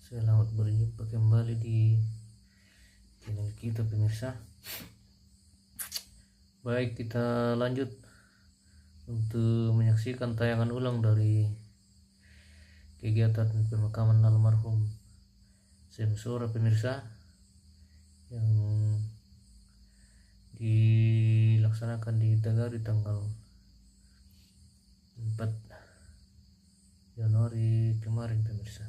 Selamat berjumpa kembali di channel kita pemirsa. Baik, kita lanjut untuk menyaksikan tayangan ulang dari kegiatan pemakaman almarhum Semsora pemirsa yang dilaksanakan di Tagari tanggal 4 Januari kemarin pemirsa.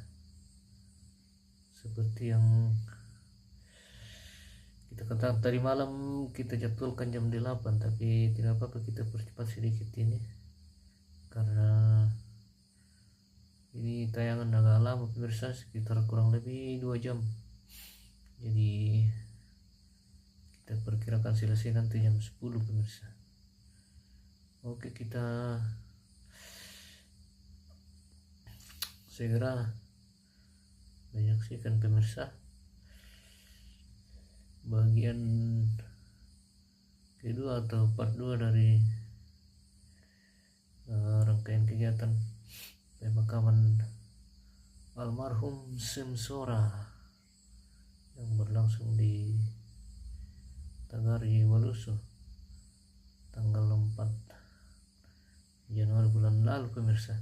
Seperti yang kita katakan tadi malam, kita jadwalkan jam 8, tapi tidak apa-apa, kita percepat sedikit ini karena ini tayangan agak lama pemirsa, sekitar kurang lebih 2 jam. Jadi kita perkirakan selesai nanti jam 10 pemirsa. Oke, kita segera menyaksikan pemirsa bagian kedua atau part 2 dari rangkaian kegiatan pemakaman almarhum Semsora yang berlangsung di Tagari Waluso tanggal 4 Januari bulan lalu pemirsa.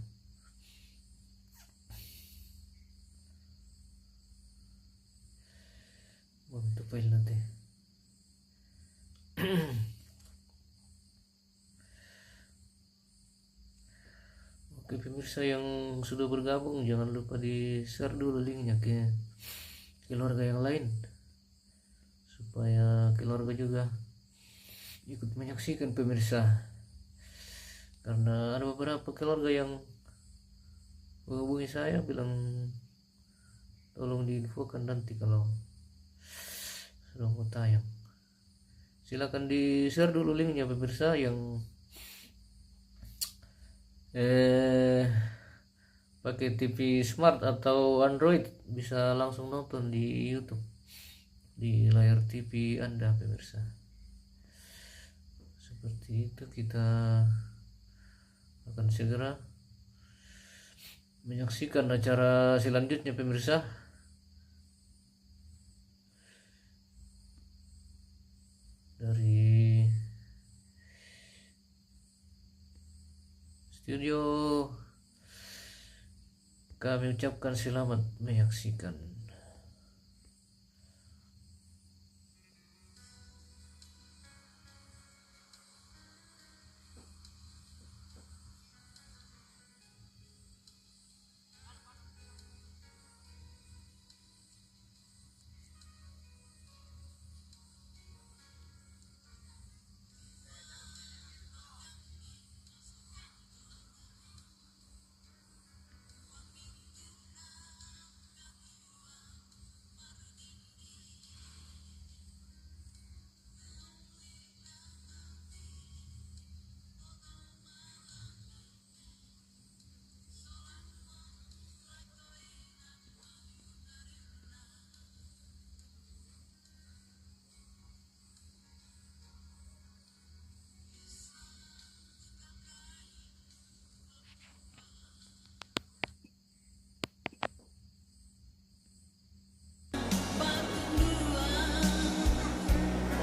Untuk file nanti. Oke pemirsa yang sudah bergabung, jangan lupa di share dulu linknya ke keluarga yang lain supaya keluarga juga ikut menyaksikan pemirsa, karena ada beberapa keluarga yang menghubungi saya bilang tolong diinfokan nanti kalau sudah mau tayang. Silakan di share dulu linknya pemirsa yang pakai TV smart atau Android bisa langsung nonton di YouTube di layar TV Anda pemirsa. Seperti itu, kita akan segera menyaksikan acara selanjutnya pemirsa. Dari studio kami ucapkan selamat menyaksikan.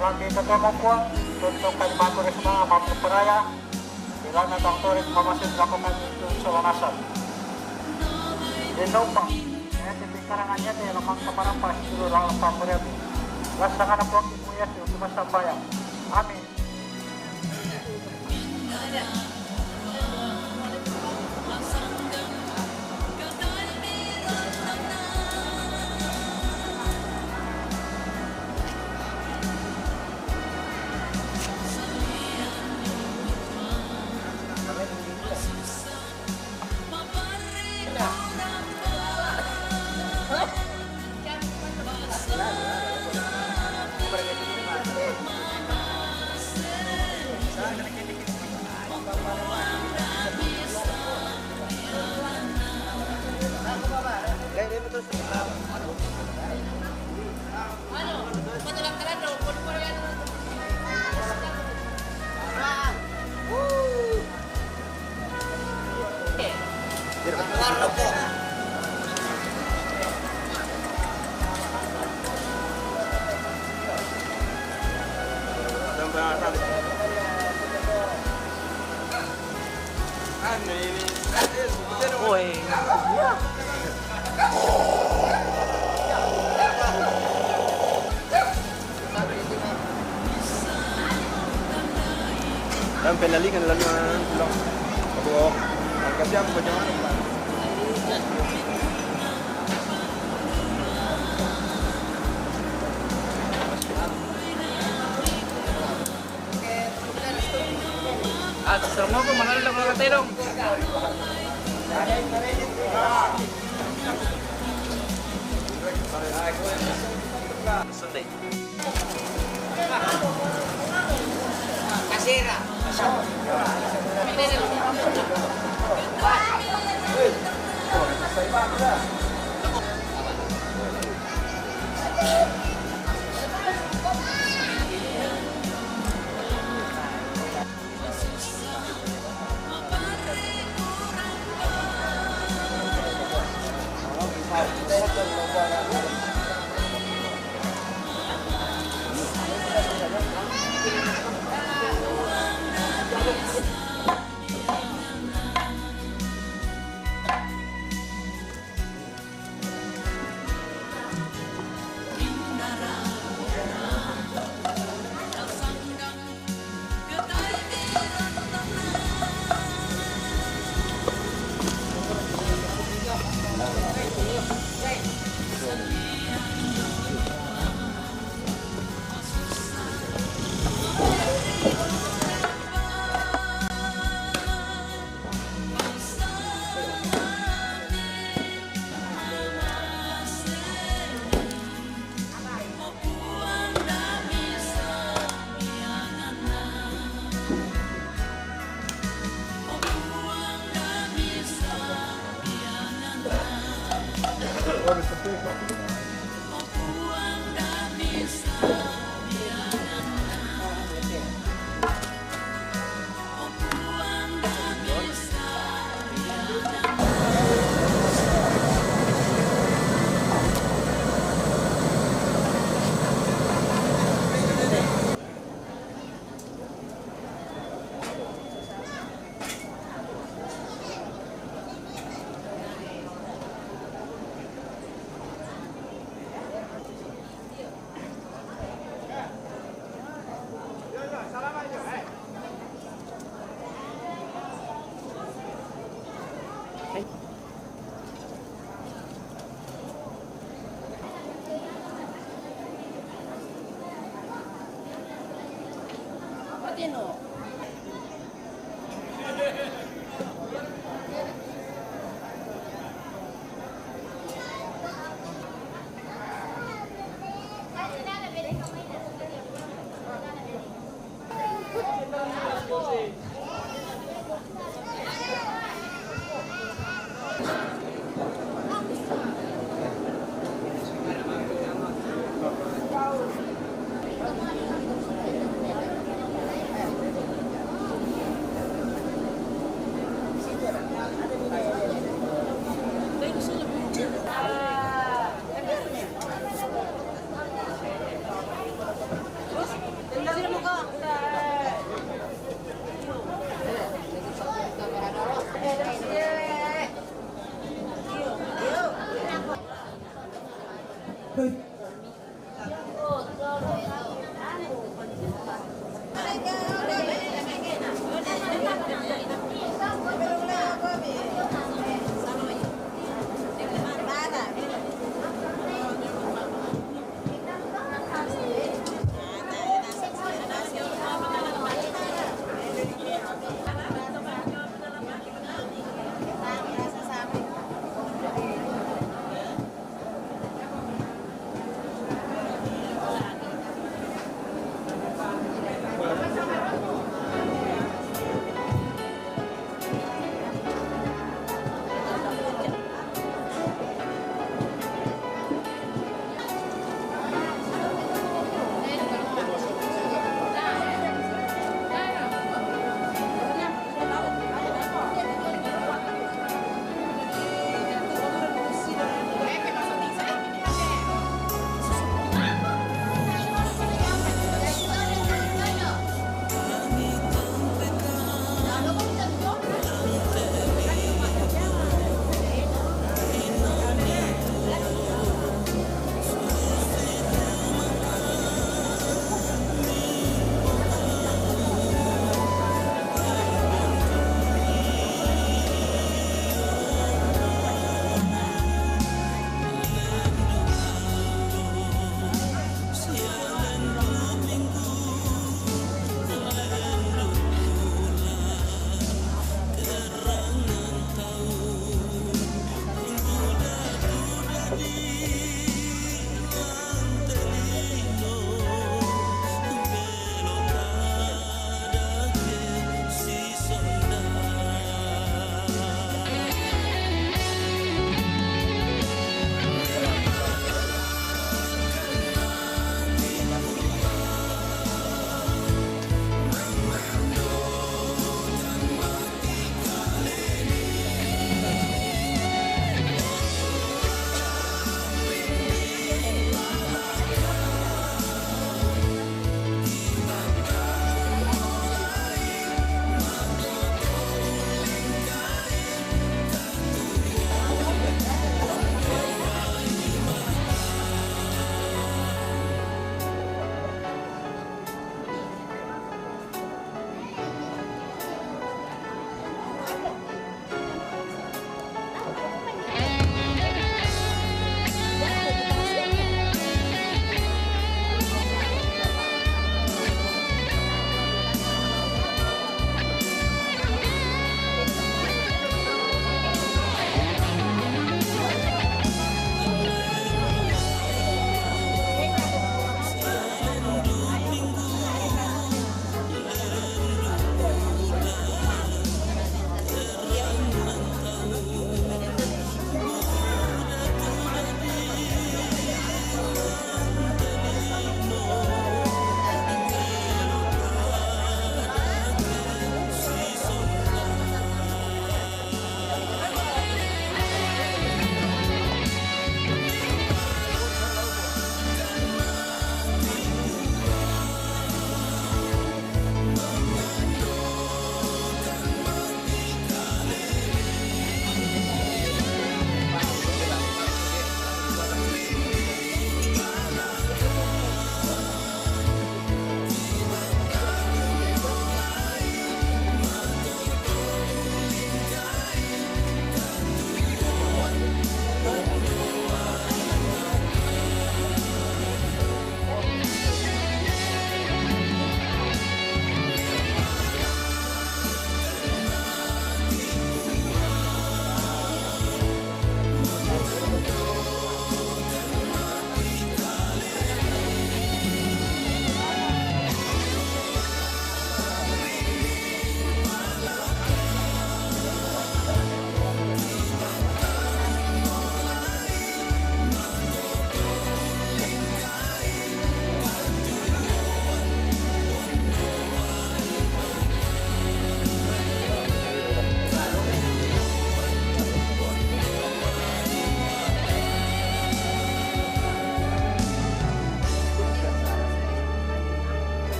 Lagi ketemu pun untuk kalimat semua mampu peraya bila natang turis masih melakukan itu selanasan di Nopang ya di karangannya di lemang kemarapah seluruh orang pamuriabi laksanakan prokes muyas untuk masa bayang. Amin. boy. Dan penalikan lalu pulang. Kabuk. Kasi ako ba dyan? Sermo ko mahal lang mga katerong. Sunday. Kasira.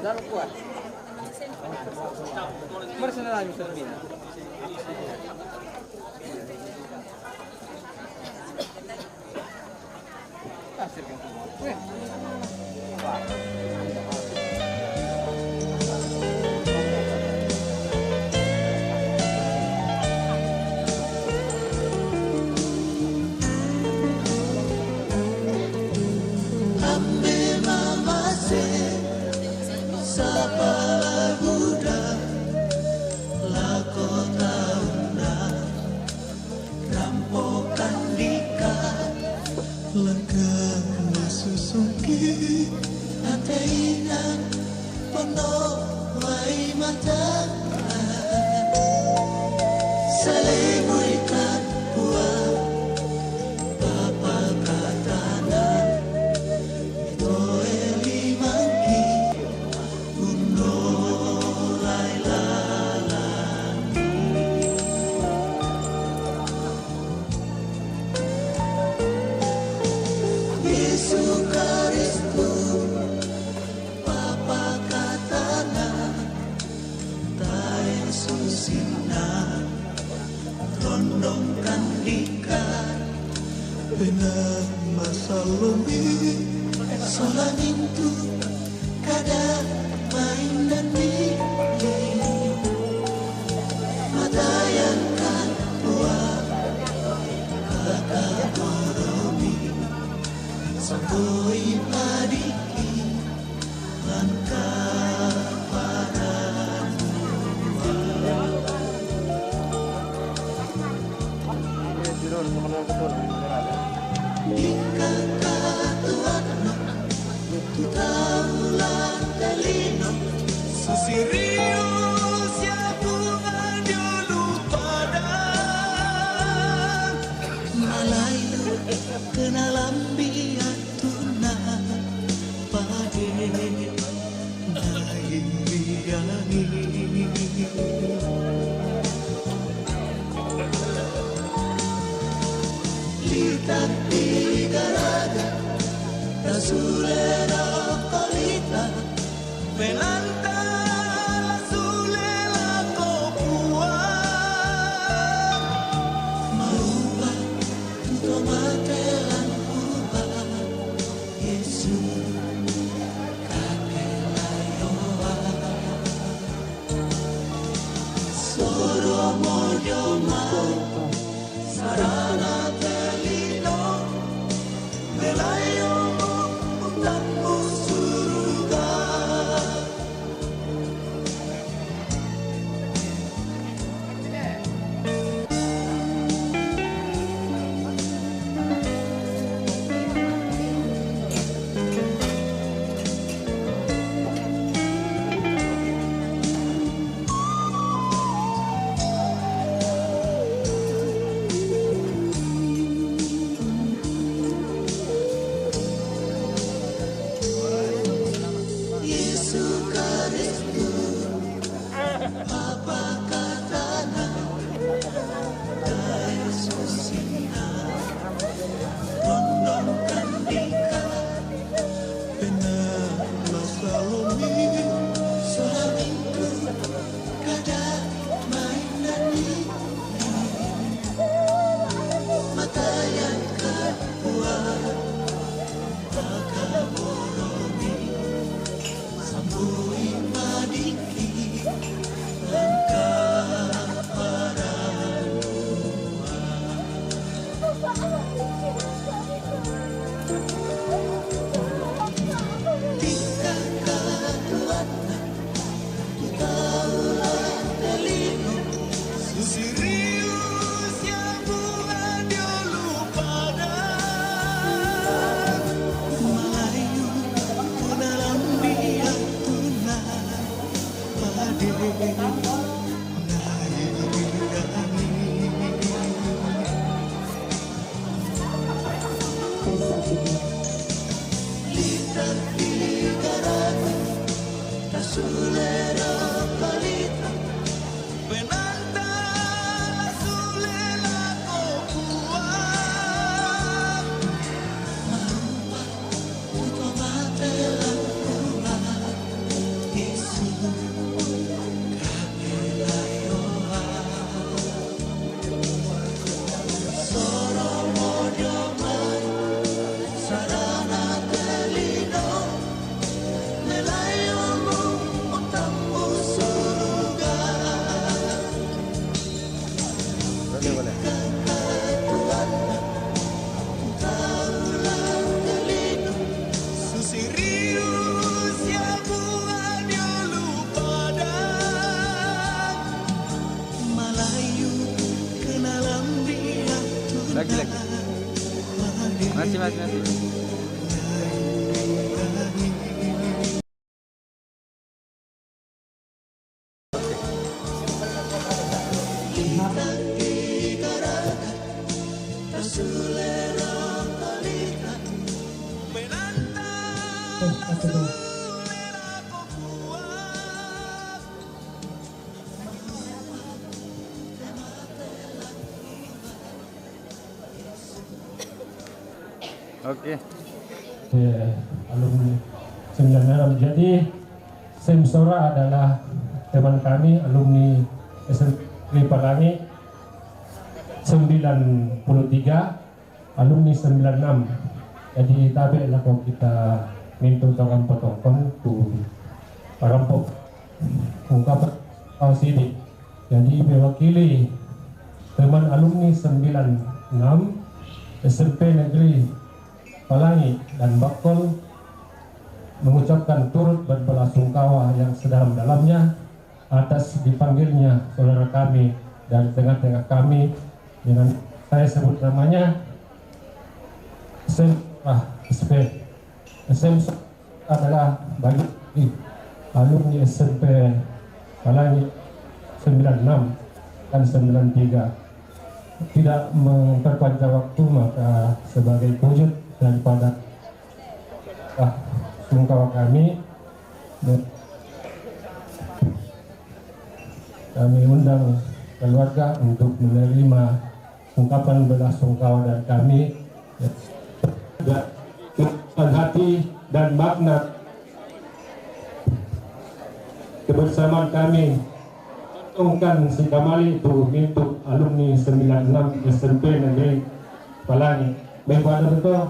Dalam kuat. Mersena lagi serbina. Kasih kan Sarana telino, melayo mo, Lagi. Masih. Oke. Alumni 96. Jadi Semsora adalah teman kami, alumni SMP Palangi 93, alumni 96. Jadi tabi lah kalau kita minta orang potong tu parampok ungkapan sini. Jadi mewakili teman alumni 96 SMP Negeri Palangi dan Bakol mengucapkan turut berbelasungkawa yang sedalam-dalamnya atas dipanggilnya saudara kami dari tengah-tengah kami dengan saya sebut namanya SM adalah bagi alumni SMP Palangi 96 dan 93. Tidak memperpanjang waktu, maka sebagai wujud daripada sungkawa kami undang keluarga untuk menerima ungkapan belasungkawa dari kami dan hati dan makna kebersamaan kami ungkan si Kamali itu untuk alumni 96 SMP Negeri Palangi. Baik, pada betul,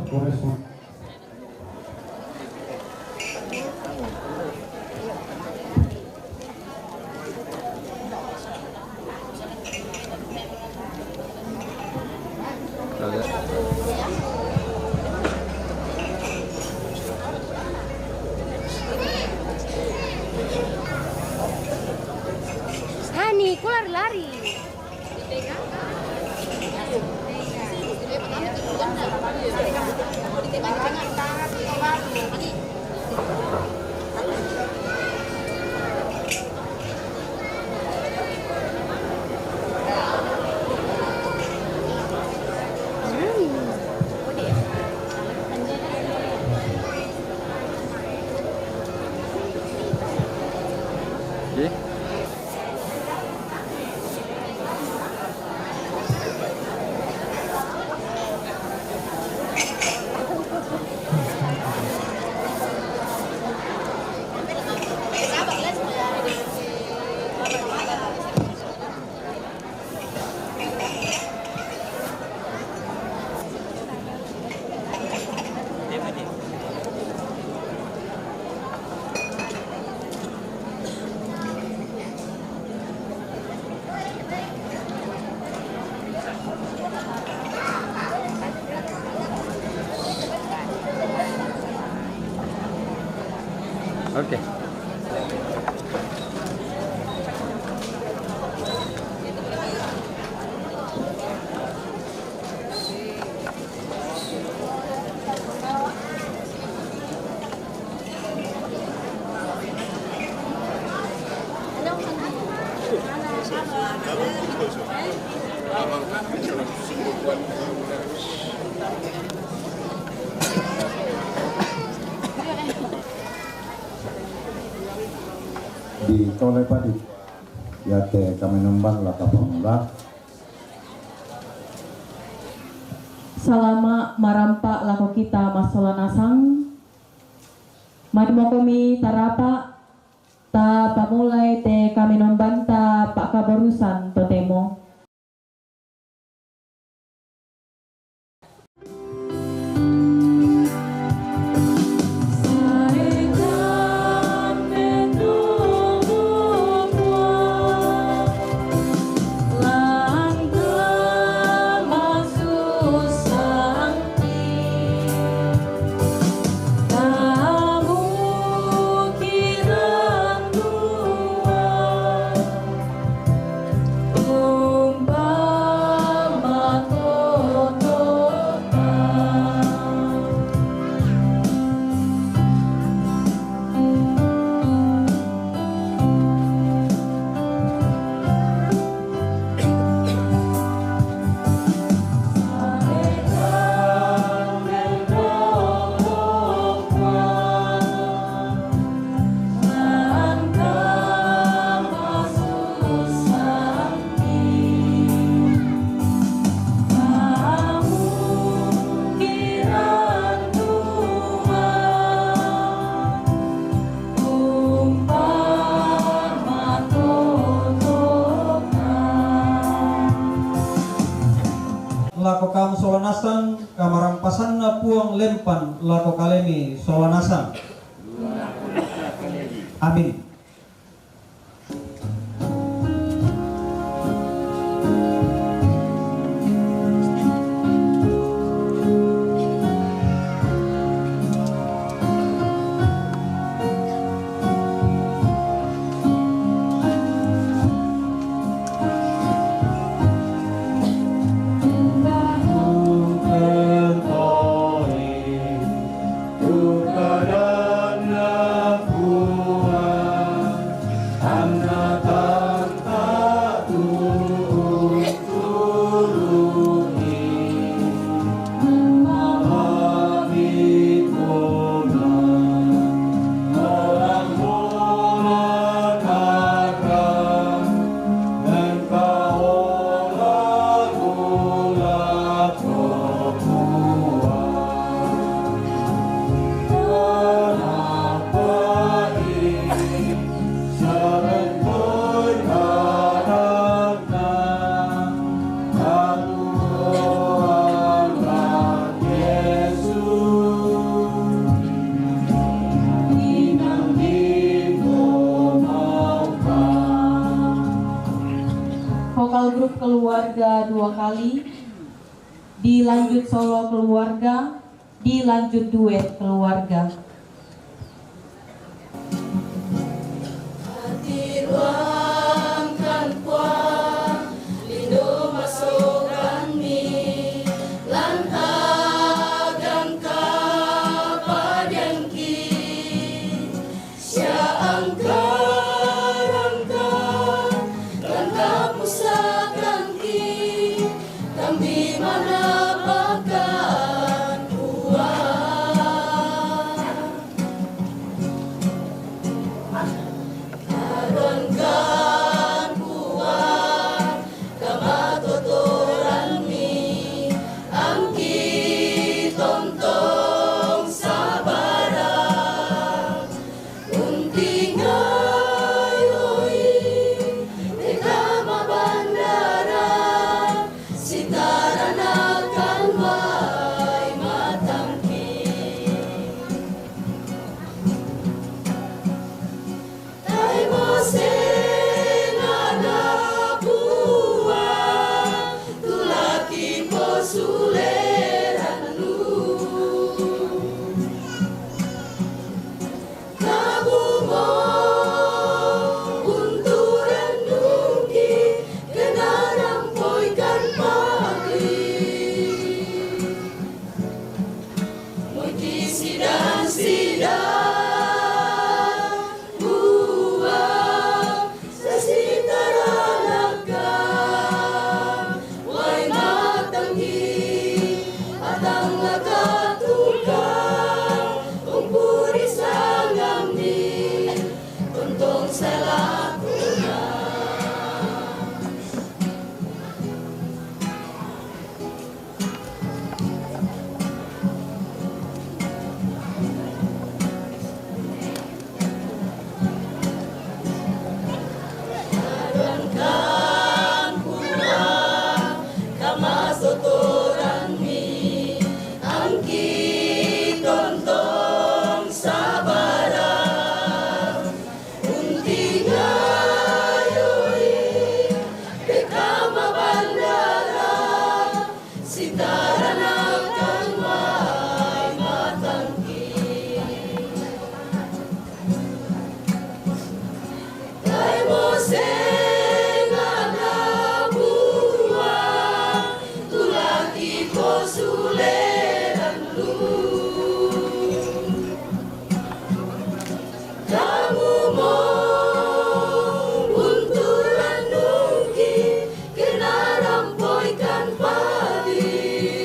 Hani, ku lari-lari. Oke. Oke. Di Tole Padi ya te kami nembang lah kapamula Salama marampa lako kita masola nasang madmokomi tarapa ta pamulai te kami nombanta pak kabarusan totemo. Oh lako kamu solanasan, kamarampasan na puang lempan lako kalemi solanasan. Amin. Vokal grup keluarga 2 kali, dilanjut solo keluarga, dilanjut duet keluarga. Kenarampoi kan padi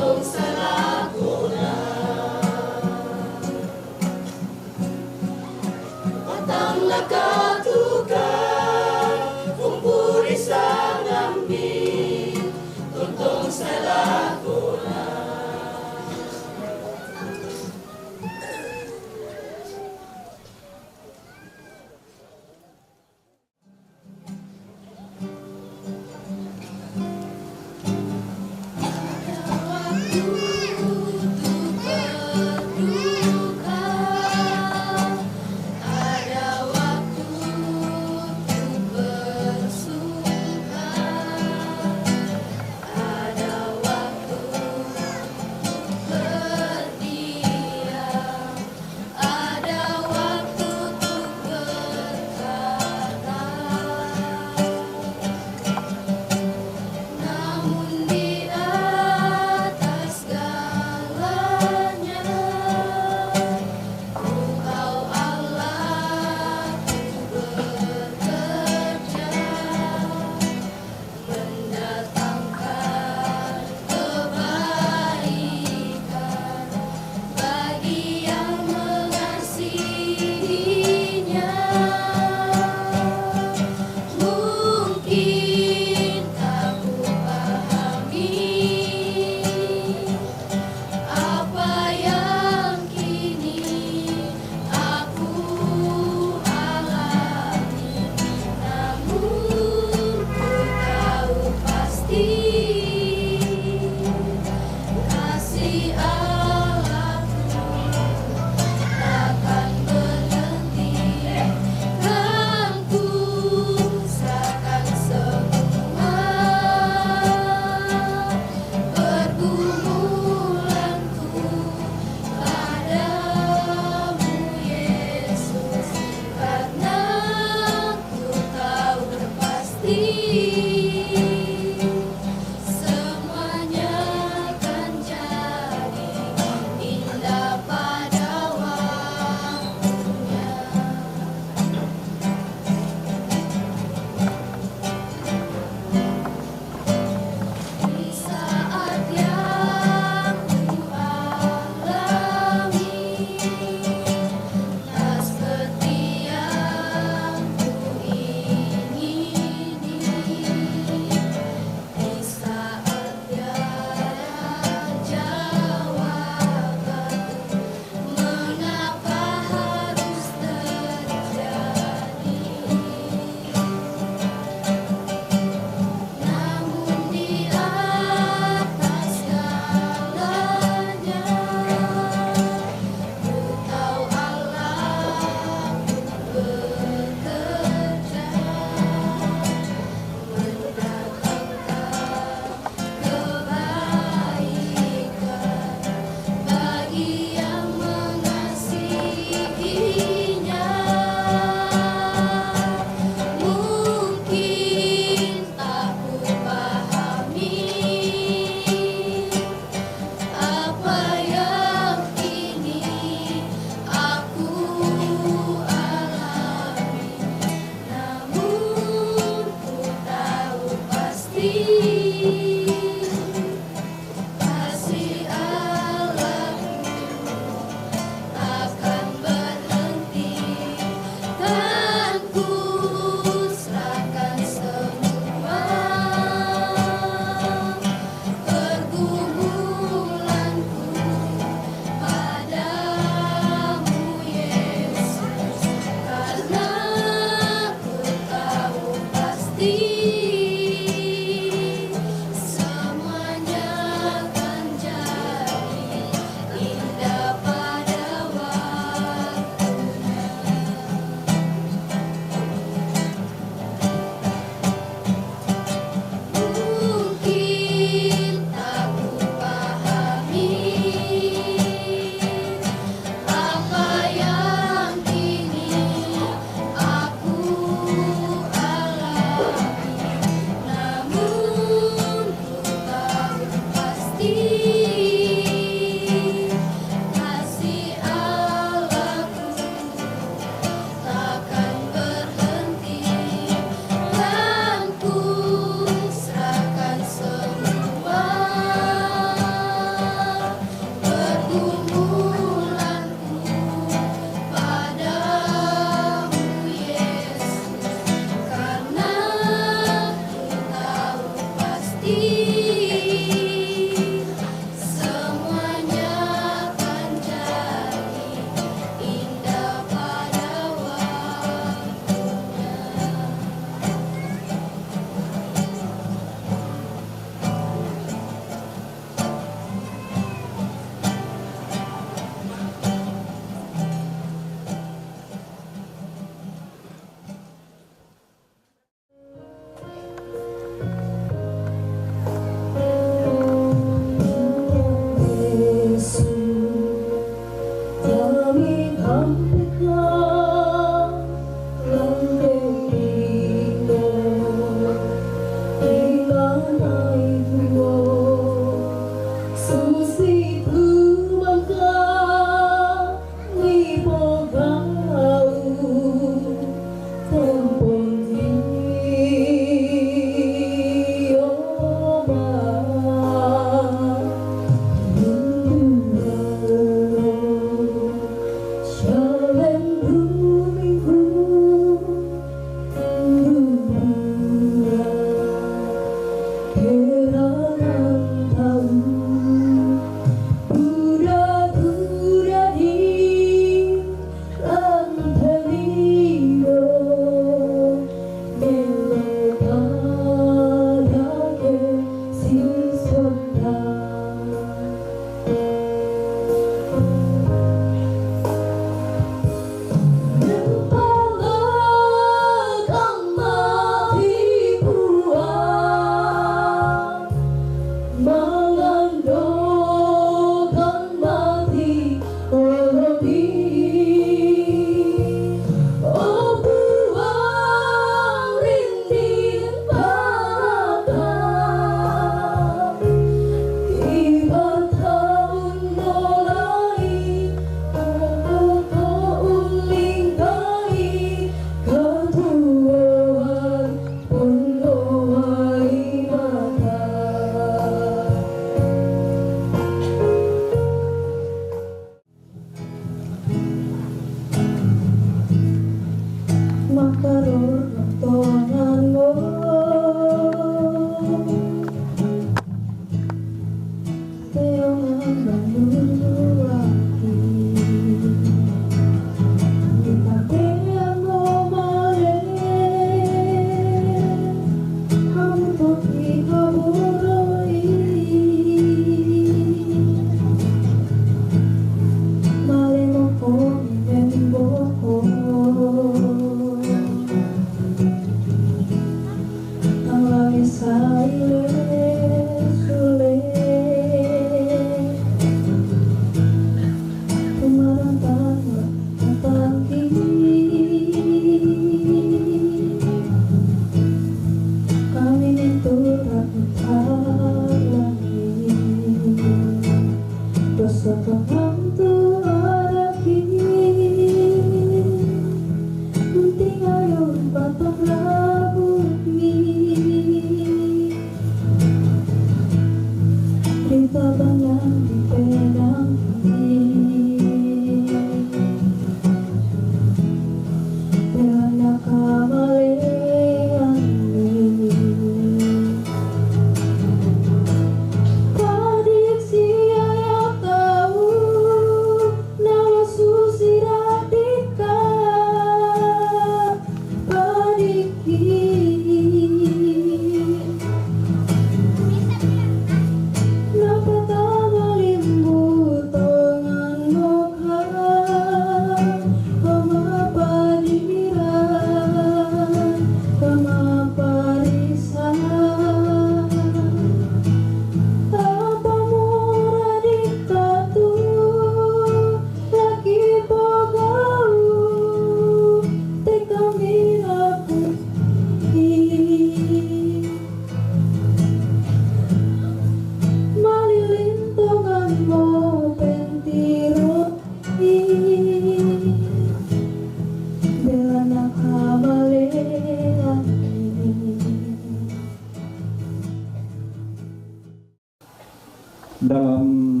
Dalam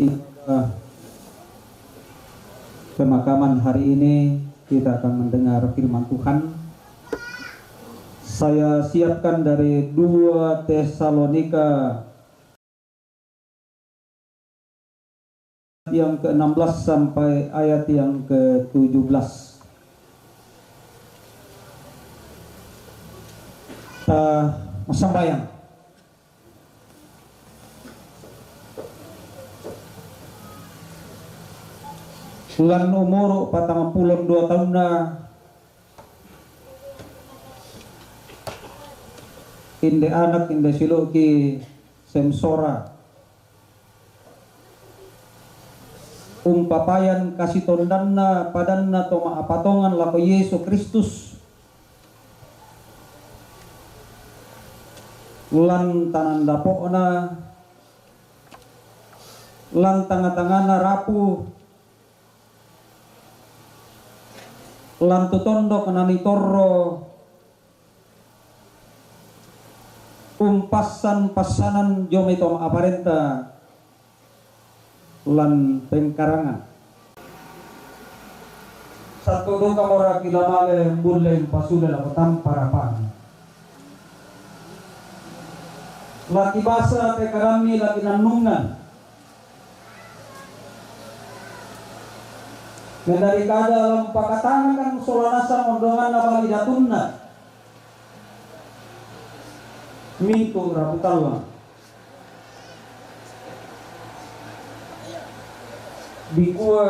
ibadah pemakaman hari ini kita akan mendengar firman Tuhan. Saya siapkan dari 2 Tesalonika yang ke-16 sampai ayat yang ke-17. Kita sembahyang. Bulan umur 42 tahun na inde anak inde siluki semsora papayan kasih tondanna padanna toma apatongan lako Yesus Kristus ulan tanan dapokna lan tanga-tangana rapuh lan tutondo kanani torro pasanan jometom aparenta lan pengkarangan satu duka mora kilamale bulle pasule la parapan laki basa te karami laki nanungan dari kada alam pakatana kan solanasa mondongan na validatunna minto raputalla bikua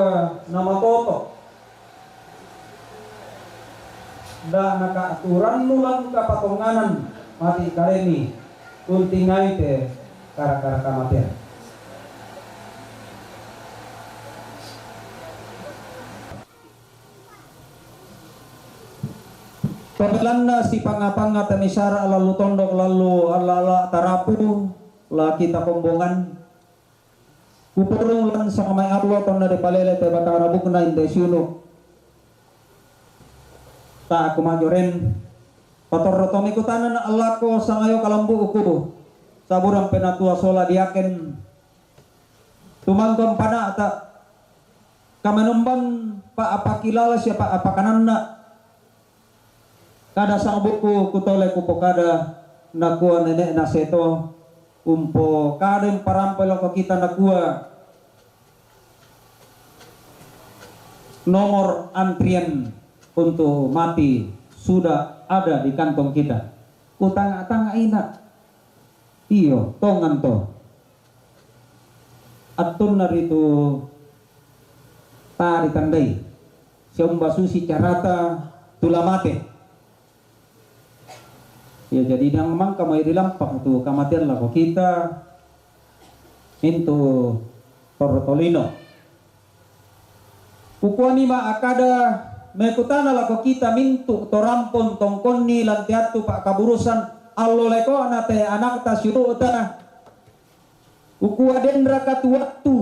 nama toto da nakaaturan nulang kapatonganan mati kalemi untingai te kara-kara kamatian. Paglanna si pangapanga tamisara lalu tondok lalu ala tarapu la kita kombongan upurung lan sa kamay arwa tonna de palele te batarabuk na indesyono ta aku majoren patorrotomi kutanan na alako sa ngayo kalambu uku saburang penatua sola diaken tumangkom pana ta kamenumbang pa apakilala siapa apakananna kada sang buku kutole kupo kada nakuha nenek naseto umpo kada yung parampelo ko kita nakuha nomor antrian untuk mati sudah ada di kantong kita utang-tanga ina iyo tongan to atun narito tari tandai siomba susi carata tulamate. Ya jadi nang mang kamay dilampak tu kamatian lako kita into Tortolino. Pukuani ma akada mekutana lako kita mintu torampon tongkon ni lantiatu pak kaburusan allo leko anate anak ta syuruta. Ukua dendra katu waktu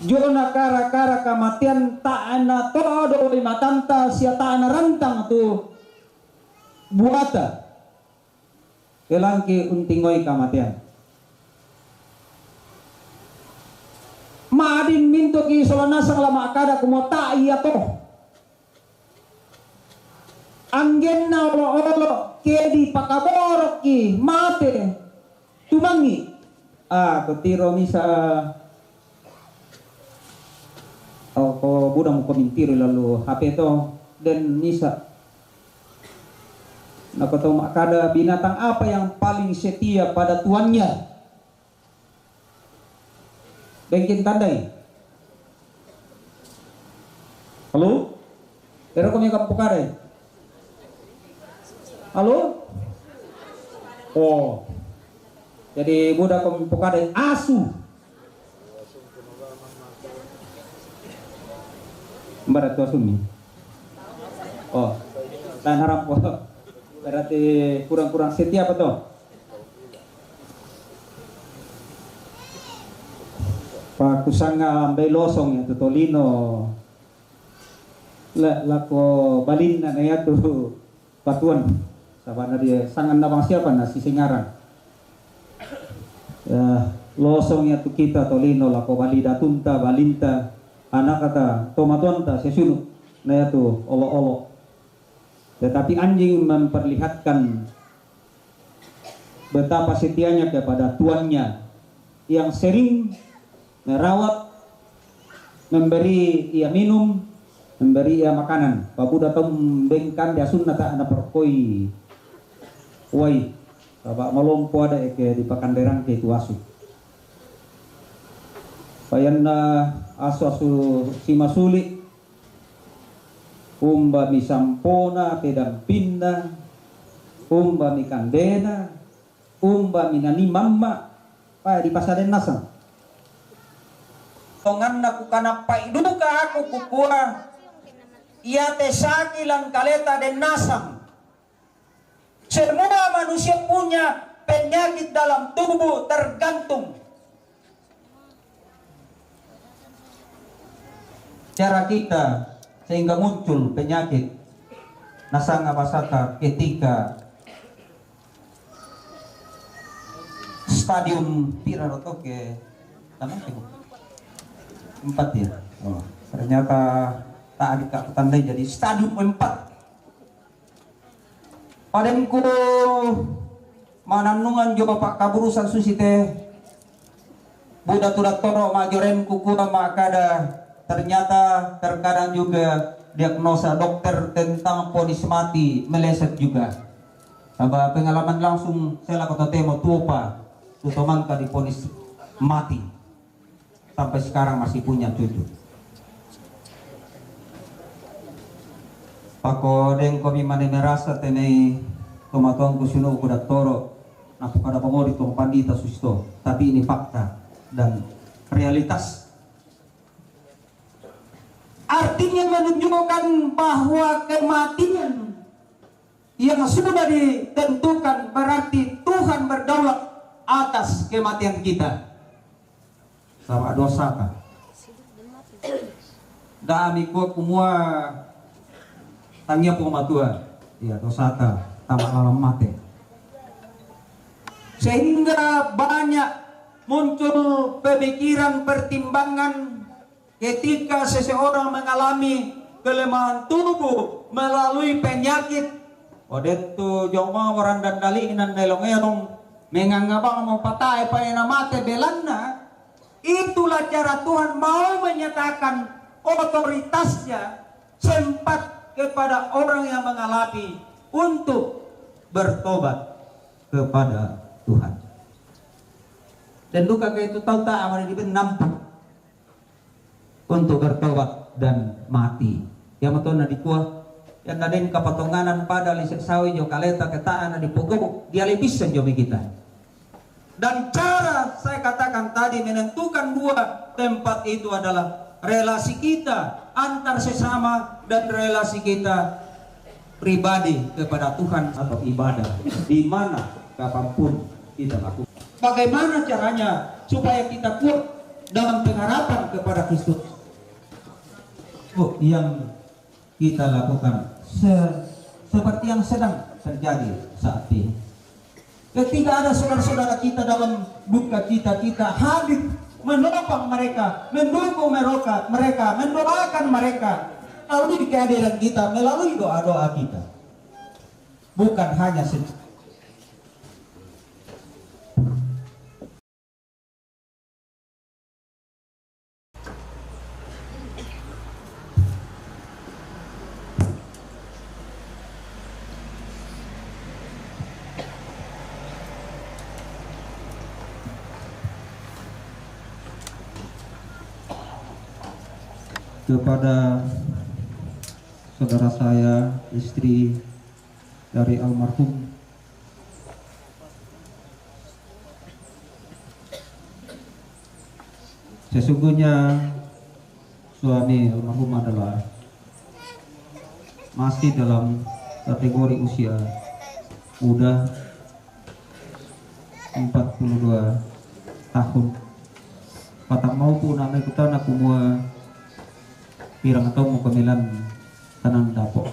Jona kara-kara kamatian taana todo matanta sia taana rantang tu buata. Kelangki untingoi kamatian. Maadin minto ki solanasang lama akada kumota iya to. Anggen na olo kedi pakaborok ki mate tumangi. Kutiro misa ko budang ko mintiro lalu HP to dan nisa. Nakoto makada binatang apa yang paling setia pada tuannya? Bengkin tandai. Halo? Pero kami kapukare. Halo? Oh. Jadi budak kami pokade asu. Barat tu asumi. Oh. Dan harap ko. Berarti kurang-kurang setia apa tuh? Pak kusanga ambay losong ya tutolino. Lako balin na ya tu patuan. Sabana dia sangan nabang siapa na si Singarang. Ya, losong ya tu kita tolino lako balida tunta balinta anak kata tomatuanta sesunu na ya tu olo-olo. Tetapi anjing memperlihatkan betapa setianya kepada tuannya yang sering merawat, memberi ia minum, memberi ia makanan. Babu datang bengkan dia sunna tak ada perkoi. Woi, babak melompo ada ke di Pakanderang ke itu asu. Payanna asu si masuli. Umba mi sampona pedampinna, umba mi kandena, umba mi nani mamma, pa di pasaden nasang. Tongan naku kana paiduka aku kukua, ia tesaki lang kaleta den nasang. Semua manusia punya penyakit dalam tubuh tergantung cara kita sehingga muncul penyakit nasanga pasata ketika stadium piraroto ke empat ya. Oh, ternyata tak ada tandai jadi stadium 4. Pademku mananungan jo Bapak kaburusan susite budak tudak toro majoren kukuna makada. Ternyata terkadang juga diagnosa dokter tentang ponis mati meleset juga. Apa pengalaman langsung saya lakukan temo tuopa tutomangka di ponis mati. Sampai sekarang masih punya cucu. Pako deng komi mane merasa tenei tomatuang kusuno kuda toro napu kada pamori tong pandita susto. Tapi ini fakta dan realitas. Artinya menunjukkan bahwa kematian yang sudah ditentukan berarti Tuhan berdaulat atas kematian kita. Sama dosa kan? Dami ko kumua tanya pematuan, ya dosa kan, tamak malam mati. Sehingga banyak muncul pemikiran pertimbangan. Ketika seseorang mengalami kelemahan tubuh melalui penyakit, odetu joma orang dan dali inan delong mengangabang mau patah apa yang mate belanna, itulah cara Tuhan mau menyatakan otoritasnya sempat kepada orang yang mengalami untuk bertobat kepada Tuhan. Dan duka ke itu tahu tak amal di nampak untuk bertobat dan mati. Yang betul nadi kuah yang nadain kapatonganan pada lisek sawi jo kaleta ketaan nadi pogok dia lebisan jomi kita. Dan cara saya katakan tadi menentukan dua tempat itu adalah relasi kita antar sesama dan relasi kita pribadi kepada Tuhan atau ibadah di mana kapanpun kita lakukan. Bagaimana caranya supaya kita kuat dalam pengharapan kepada Kristus. Yang kita lakukan seperti yang sedang terjadi saat ini. Ketika ada saudara-saudara kita dalam duka cita, kita hadir menopang mereka, mendukung mereka, mendoakan mereka melalui kehadiran kita, melalui doa-doa kita. Bukan hanya kepada saudara saya, istri dari almarhum, sesungguhnya suami almarhum adalah masih dalam kategori usia muda, 42 tahun. Patang mau po namin kita na kumuha pirang atau mo kamilan tanang dapo.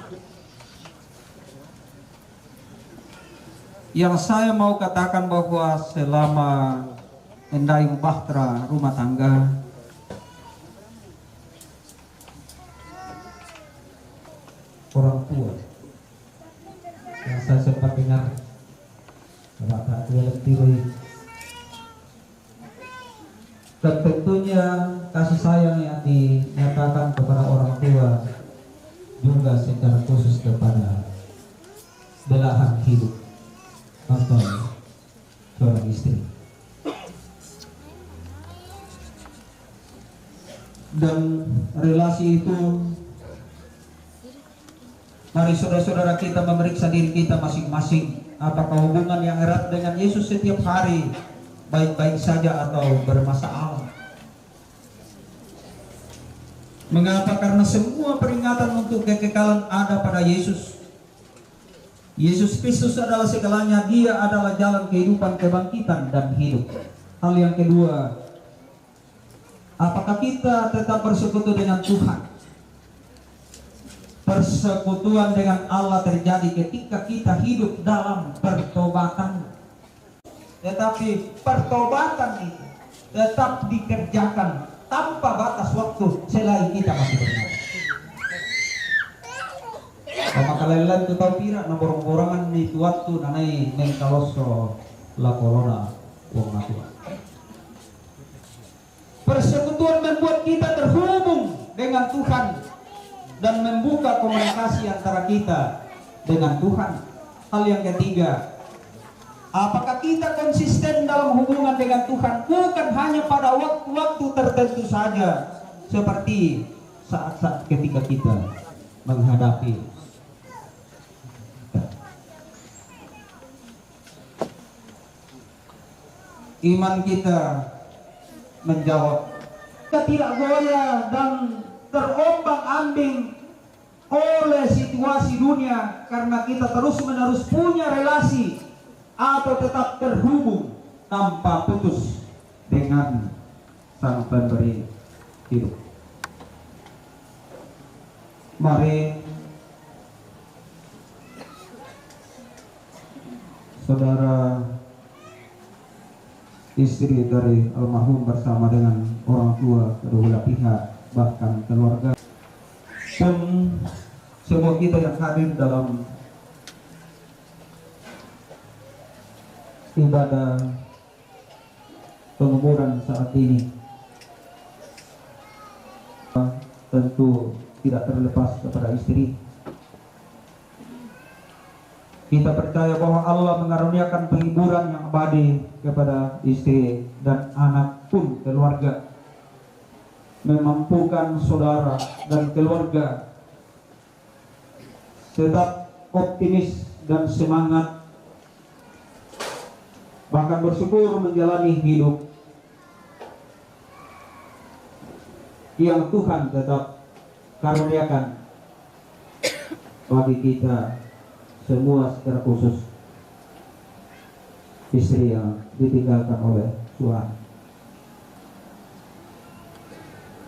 Yang saya mau katakan bahwa selama endayong bahtera rumah tangga, orang tua yang saya sempat dengar kata tiroy, dan tentunya kasih sayang yang dinyatakan kepada orang tua juga secara khusus kepada belahan hidup atau seorang istri. Dan relasi itu, mari saudara-saudara kita memeriksa diri kita masing-masing, apakah hubungan yang erat dengan Yesus setiap hari baik-baik saja atau bermasalah. Mengapa? Karena semua peringatan untuk kekekalan ada pada Yesus. Yesus Kristus adalah segalanya, Dia adalah jalan kehidupan, kebangkitan, dan hidup. Hal yang kedua, apakah kita tetap bersekutu dengan Tuhan? Persekutuan dengan Allah terjadi ketika kita hidup dalam pertobatan. Tetapi pertobatan itu tetap dikerjakan tanpa batas waktu selagi kita masih bernafas. Pamakalailan itu tahu pira na borong-borangan itu waktu nanay mengkaloso la corona wong natua. Persekutuan membuat kita terhubung dengan Tuhan dan membuka komunikasi antara kita dengan Tuhan. Hal yang ketiga, apakah kita konsisten dalam hubungan dengan Tuhan? Bukan hanya pada waktu-waktu tertentu saja, seperti saat-saat ketika kita menghadapi iman kita menjawab. Kita tidak goyah dan terombang-ambing oleh situasi dunia karena kita terus-menerus punya relasi atau tetap terhubung tanpa putus dengan Sang Pemberi hidup. Mari saudara istri dari almarhum bersama dengan orang tua kedua belah pihak bahkan keluarga dan semua kita yang hadir dalam ibadah penguburan saat ini tentu tidak terlepas kepada istri. Kita percaya bahwa Allah mengaruniakan penghiburan yang abadi kepada istri dan anak pun keluarga, memampukan saudara dan keluarga tetap optimis dan semangat, bahkan bersyukur menjalani hidup yang Tuhan tetap karuniakan bagi kita semua, secara khusus istri yang ditinggalkan oleh suami.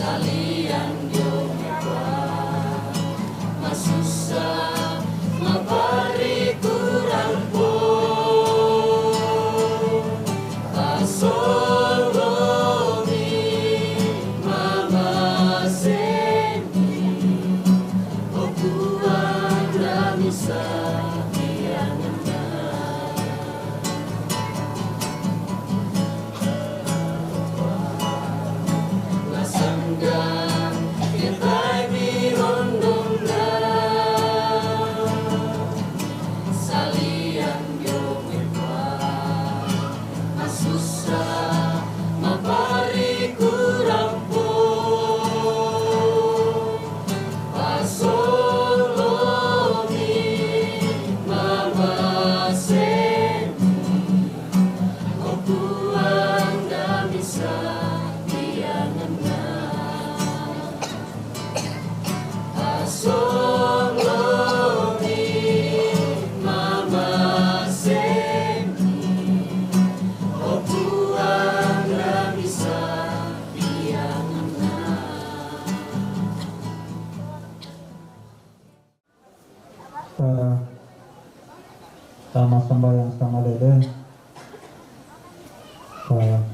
Salian yo sama sembahyang sama dede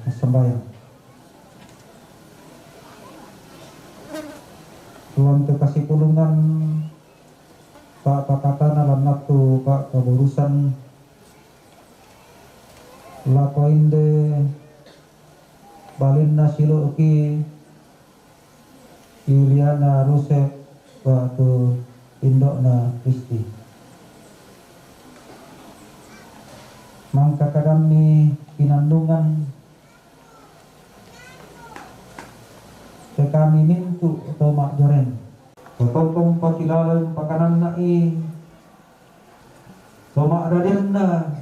sembahyang Tuhan kasih pulungan Pak Pakatan alam waktu Pak keburusan lakoin de balin nasilu ki Iliana Rusek waktu Indok na Kristi mangka kami pinandungan kami mintu atau mak joren potong pakilalan pakanan nai somak raden na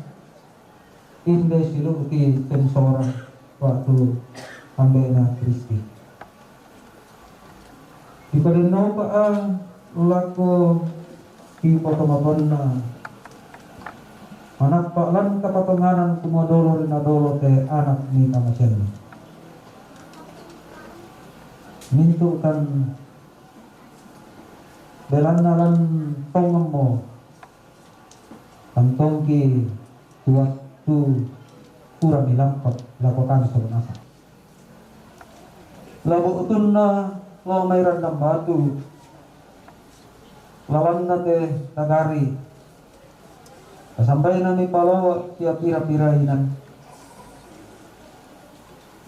inde silu ki sensora waktu ambil na Kristi di pada nopaan laku ki potomaton na anak paklan kapatonganan kumadolo rinadolo te anak ni kamasen mintu kan belan-nalan tongam mo antong ki waktu kurang dilampat lakukan sebenarnya labu utun na lo may randang batu lawan na te nagari sampai nami palawa siap pira-pira inan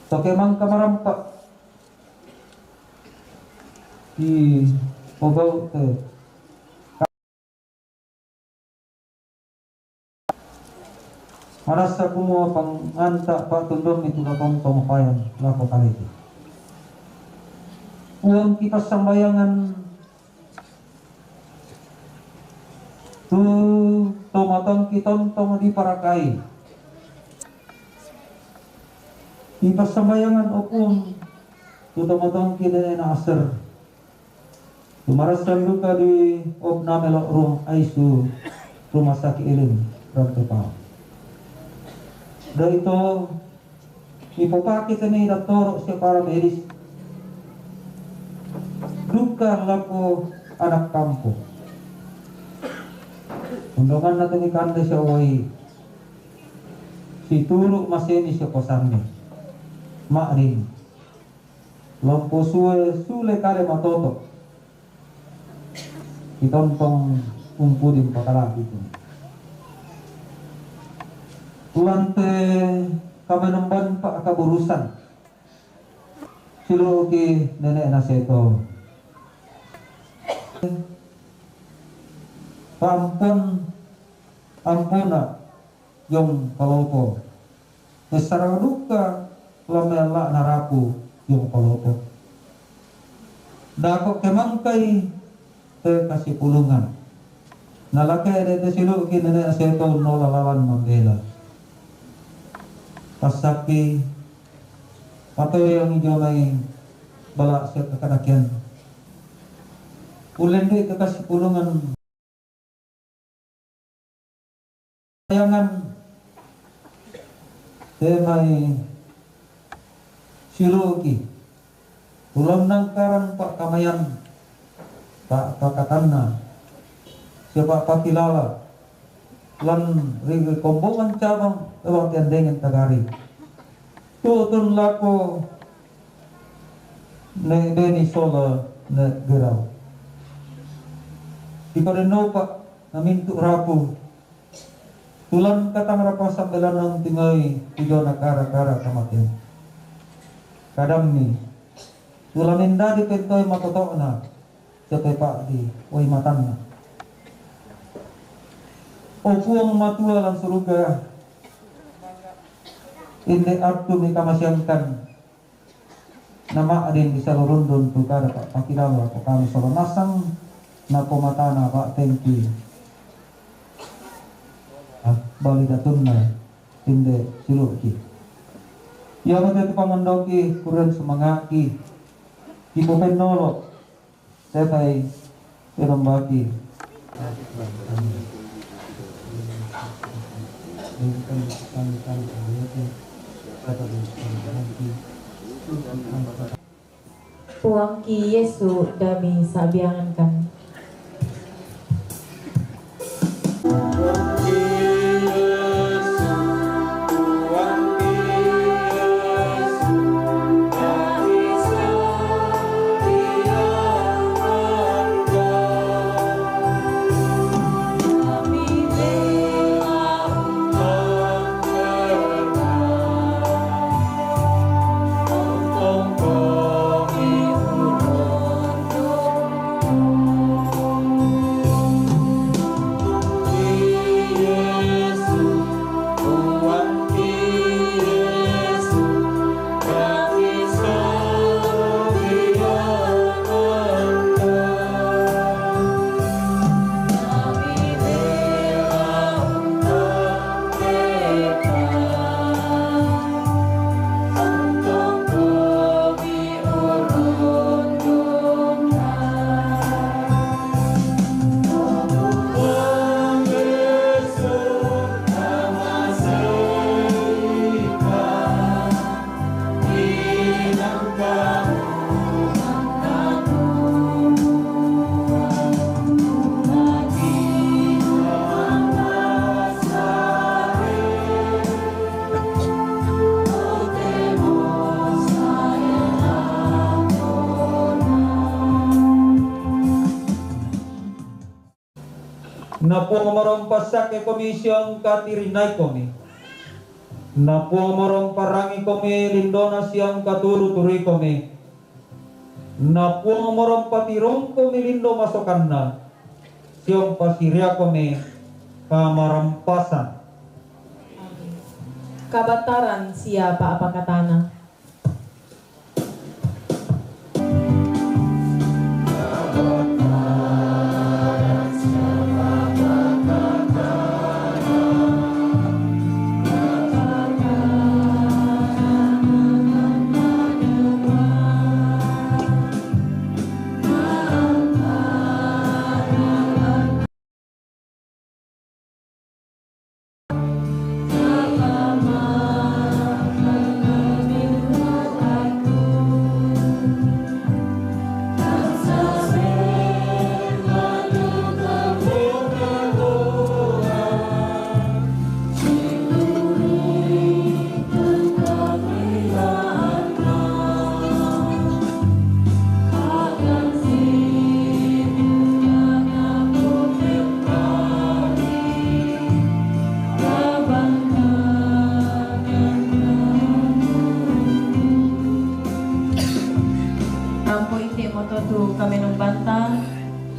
so kemang kamarampak di pogau te marasa kumua panganta pak tundong itu katong tomapayan lako kali itu uang kita sambayangan tu tomatong kiton tong di parakai kita sambayangan opung tu tomatong kita na aser Tumarasan luka di Obna Melok Room ICU Rumah Sakit Elim Rantepau. Dan itu ipopakit ini datorok siya para medis. Luka laku anak kampung. Undungan natin ikanda siya uwi. Si turuk masini siya kosannya. Makrin. Lampu sule kare matotok. Itontong umpudin pakalaki itu. Ulante kami nemban pak kaburusan. Silo ki nenek naseto. Ampuna yung kalopo. Nesara duka lamela narapu yung kalopo. Dako kemangkay kasih pulungan nalakay dito silo kinene aseto no lalawan Mandela pasaki atau yang hijau may balak sa kakanakyan ulen di kasih pulungan sayangan may silo ki ulam ng karan pak kamayan Pak Pakatana siapa pakilala lan ring kombongan cabang lewat dengan tagari tutun lako ne beni sola ne gerau di pada nopa namintu rapu tulan katang rapa sambelan ng tingay tiga nakara-kara kamatin kadang ni tulan inda di pentoy matotok na Capai pak di wai matang puang matua lang suruga inde abdu mi kamasyangkan nama adin bisa lurundun tu kada pak pakilala ko kami solo nasang na pumatana pak thank you bali datun na inde siluki ya mati pamandoki kuren semangaki ibu penolo Setai Irambaki Puang ki Yesu dami sabiangan kan na po marompa ke komisyon katirinay komi, na po marompa komi lindona siyang katuru-turi komi, na po marompa tirong komi lindo masukan na, siyang pasirya komi kamarampasan. Kabataran siya paapakatana. Kami nung bantang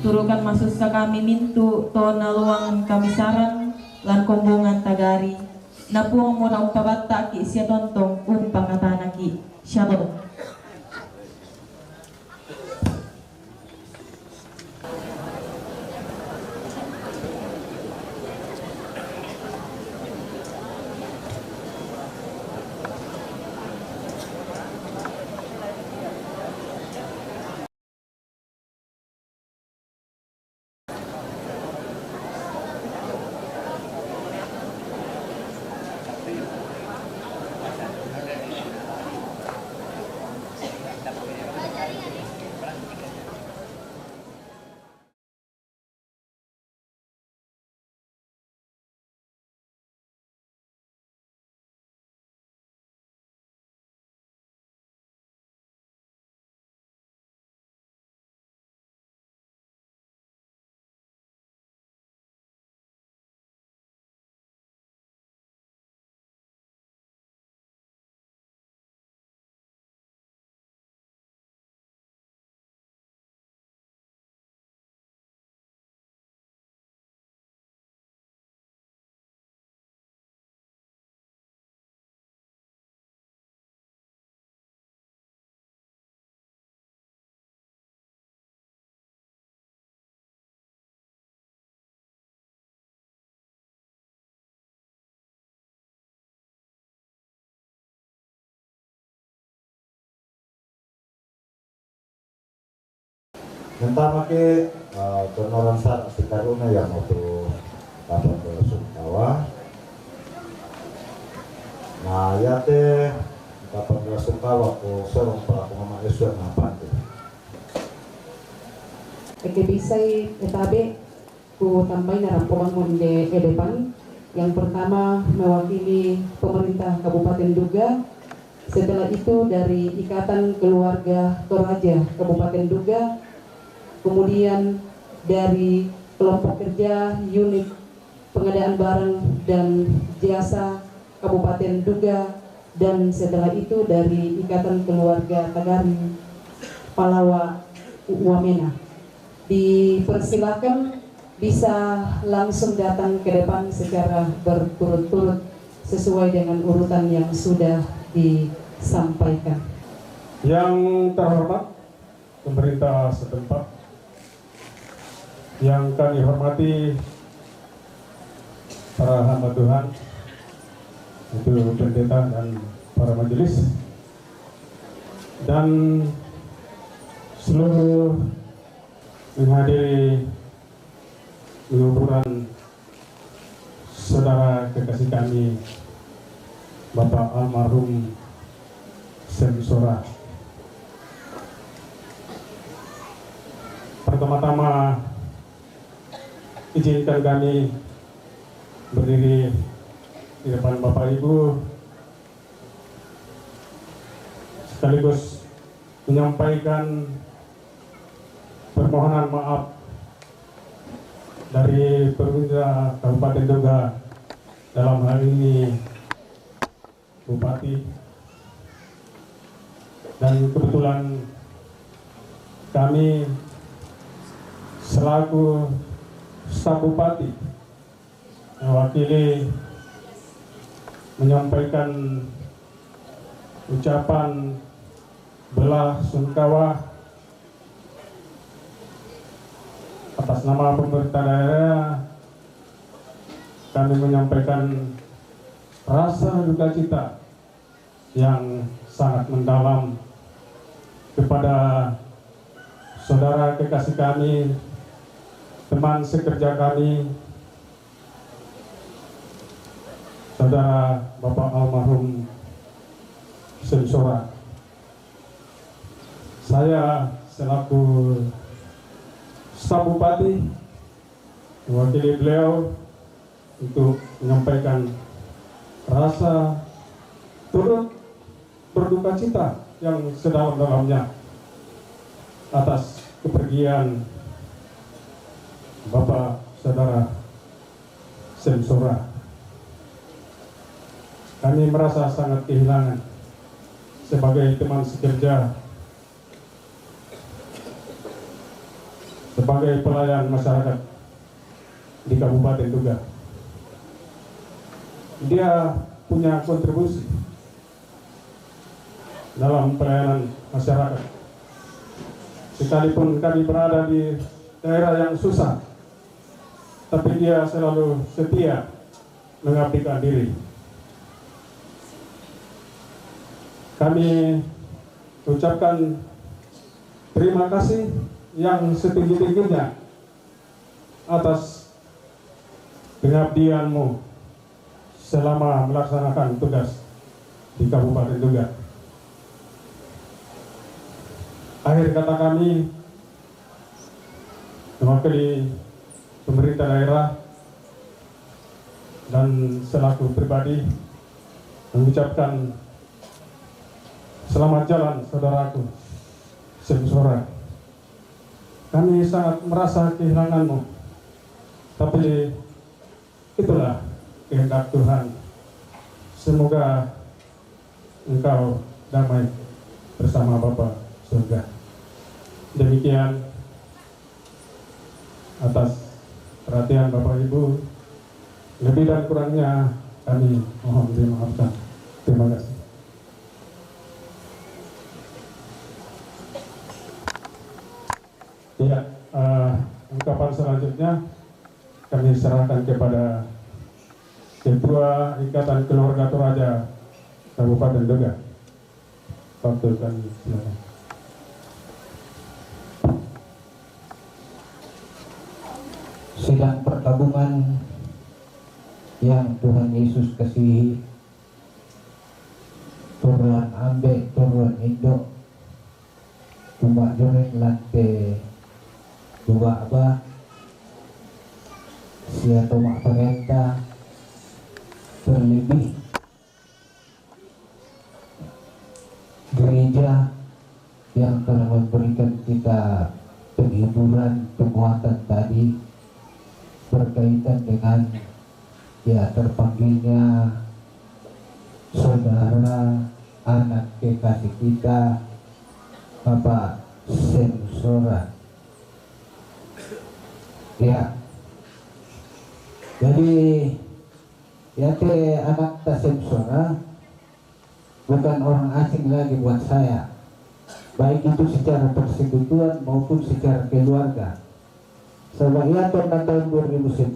turukan masus ka kami mintu to naluang kami saran lan kumbungan tagari na puang mo na umpabata ki siya tontong umpakatana ki siya mo. Nanta make tonoran sa sekaruna yang untuk dapat bersungkawa. Nah ya teh dapat bersungkawa ko sorong para kumama esok na pante. Ekebisay etabe ku tambay na rampuan mo de depan. Yang pertama mewakili pemerintah Kabupaten Duga. Setelah itu dari Ikatan Keluarga Toraja Kabupaten Duga. Kemudian dari kelompok kerja unit pengadaan barang dan jasa Kabupaten Duga, dan setelah itu dari Ikatan Keluarga Tagari Palawa Wamena. Dipersilakan bisa langsung datang ke depan secara berturut-turut sesuai dengan urutan yang sudah disampaikan. Yang terhormat pemerintah setempat, yang kami hormati para hamba Tuhan, itu pendeta dan para majelis, dan seluruh menghadiri penguburan saudara kekasih kami Bapak almarhum Semsora. Pertama-tama izinkan kami berdiri di depan Bapak Ibu sekaligus menyampaikan permohonan maaf dari Perwira Kabupaten Duga, dalam hal ini Bupati, dan kebetulan kami selaku staf Bupati mewakili menyampaikan ucapan bela sungkawa atas nama pemerintah daerah. Kami menyampaikan rasa duka cita yang sangat mendalam kepada saudara kekasih kami, teman sekerja kami, saudara Bapak almarhum Semsora. Saya selaku staf Bupati mewakili beliau untuk menyampaikan rasa turut berduka cita yang sedalam-dalamnya atas kepergian Bapak Saudara Semsora. Kami merasa sangat kehilangan sebagai teman sekerja, sebagai pelayan masyarakat di Kabupaten Duga. Dia punya kontribusi dalam pelayanan masyarakat. Sekalipun kami berada di daerah yang susah, tapi dia selalu setia mengabdikan diri. Kami ucapkan terima kasih yang setinggi-tingginya atas pengabdianmu selama melaksanakan tugas di Kabupaten Duga. Akhir kata kami mewakili pemerintah daerah dan selaku pribadi mengucapkan selamat jalan saudaraku Semsora. Kami sangat merasa kehilanganmu, tapi itulah kehendak Tuhan. Semoga engkau damai bersama Bapa surga. Demikian atas perhatian Bapak Ibu, lebih dan kurangnya kami mohon dimaafkan. Terima kasih. Ya, ungkapan selanjutnya kami serahkan kepada Ketua Ikatan Keluarga Toraja Kabupaten Duga. Waktu kami silakan. Sidang perkabungan yang Tuhan Yesus kasihi, turun ambek turun induk tumbak joren lantai dua abah sia tomak perintah, terlebih gereja yang telah memberikan kita penghiburan penguatan tadi berkaitan dengan ya terpanggilnya saudara anak kekasih kita Bapak Semsora. Ya, jadi ya anak Semsora bukan orang asing lagi buat saya, baik itu secara persekutuan maupun secara keluarga. Sebab ia tahun 2010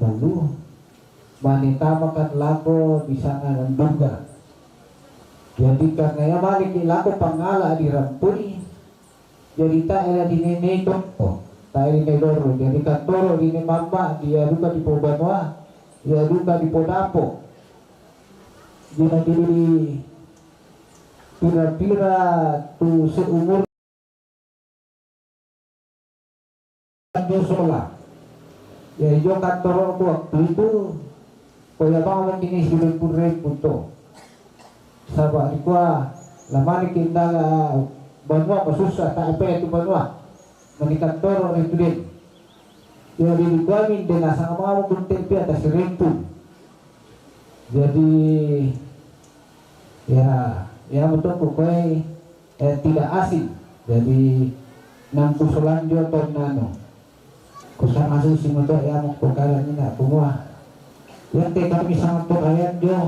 manitamakan lako di sana dan Duga. Jadi karena ya balik lako pangala di Rampuri, jadi tak ada di Neneto, tak ada di Nedoro, jadi kantoro di Nemamba, dia duka di Pobanwa, dia duka di Podapo. Jadi di pira-pira tu seumur Josola. Ya yo kantoro tu waktu itu kaya bang lagi 90,000 to. Sabak ikwa lamani kita banua masusah tak apa itu banua. Mani kantoro itu din. Jadi kami dengan sangat mau kuntepi atas rintu. Jadi ya betul pokoknya tidak asing. Jadi nang kusulan dia tornado. Kusang asu simoto ya mau pokalan ini nak semua. Yang kami sangat percaya dia.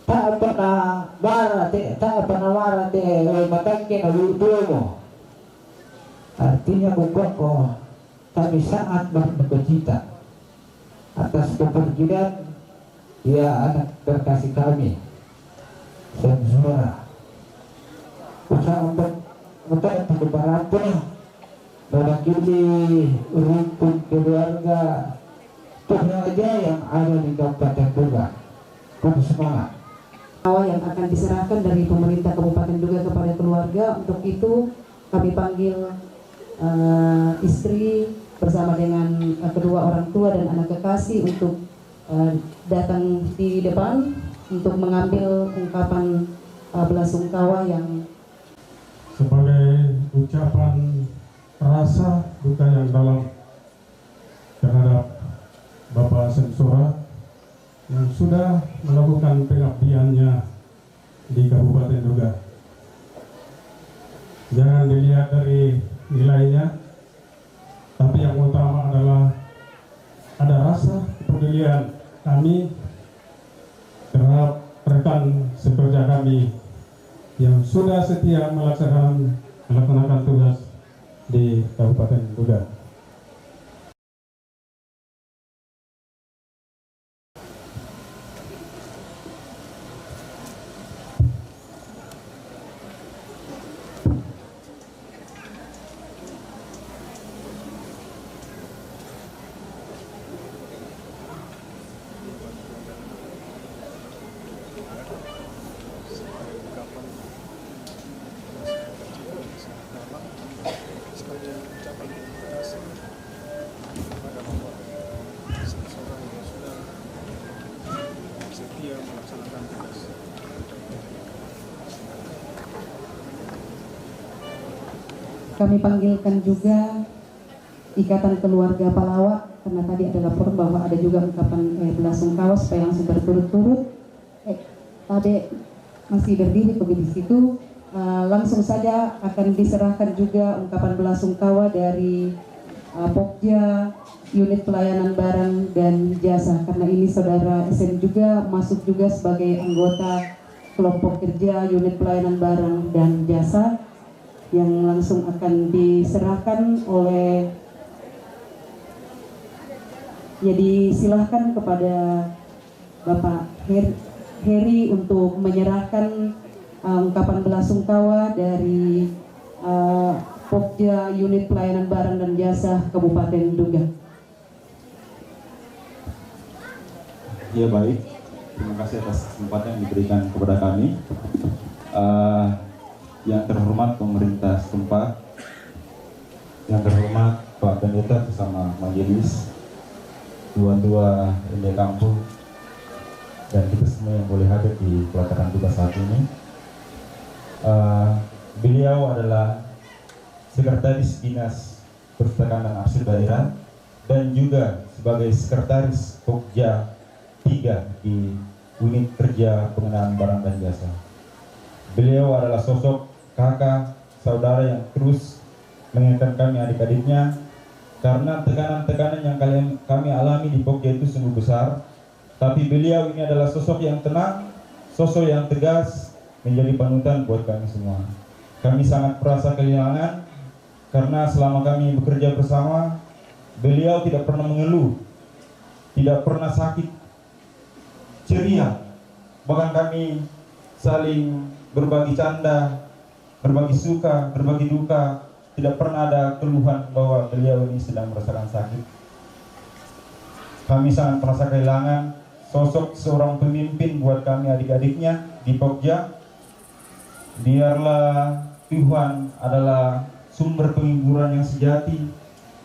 Tak pernah barat, tak pernah barat, matangke na dulu mo. Artinya kok kami sangat berduka atas kepergian ya anak terkasih kami Sensora. Usaha untuk berbarapun mewakili rumpun keluarga pengaja yang ada di Kabupaten Duga. Kami semangat. Yang akan diserahkan dari pemerintah Kabupaten Duga kepada keluarga. Untuk itu kami panggil istri bersama dengan kedua orang tua dan anak kekasih untuk datang di depan untuk mengambil ungkapan belasungkawa yang sebagai ucapan rasa duka yang dalam terhadap Bapak Sensora yang sudah melakukan pengabdiannya di Kabupaten Duga. Jangan dilihat dari nilainya, tapi yang utama adalah ada rasa kepedulian kami terhadap rekan sekerja kami yang sudah setia melaksanakan tugas di Kabupaten Duga. kami panggilkan juga Ikatan Keluarga Palawak, karena tadi ada laporan bahwa ada juga ungkapan belasungkawa supaya langsung berturut-turut. Tadi masih berdiri di situ, langsung saja akan diserahkan juga ungkapan belasungkawa dari Pokja Unit Pelayanan Barang dan Jasa, karena ini saudara SN juga masuk juga sebagai anggota kelompok kerja Unit Pelayanan Barang dan Jasa yang langsung akan diserahkan oleh, jadi silahkan kepada Bapak Heri untuk menyerahkan ungkapan belasungkawa dari Pokja Unit Pelayanan Barang dan Jasa Kabupaten Duga. Ya baik, terima kasih atas kesempatan yang diberikan kepada kami. Yang terhormat pemerintah setempat, yang terhormat Pak Pendeta bersama majelis, tua-tua Inde Kampung, dan kita semua yang boleh hadir di pelataran tugas saat ini. Beliau adalah Sekretaris Dinas Perpustakaan dan Arsip Daerah dan juga sebagai Sekretaris Pokja 3 di Unit Kerja Pengenalan Barang dan Jasa. Beliau adalah sosok kakak, saudara yang terus mengingatkan kami adik-adiknya, karena tekanan-tekanan yang kami alami di Pokja itu sungguh besar. Tapi beliau ini adalah sosok yang tenang, sosok yang tegas, menjadi panutan buat kami semua. Kami sangat merasa kehilangan, karena selama kami bekerja bersama, beliau tidak pernah mengeluh, tidak pernah sakit, ceria. Bahkan kami saling berbagi canda, berbagi suka, berbagi duka. Tidak pernah ada keluhan bahwa beliau ini sedang merasakan sakit. Kami sangat merasa kehilangan sosok seorang pemimpin buat kami adik-adiknya di Pokja. Biarlah Tuhan adalah sumber penghiburan yang sejati,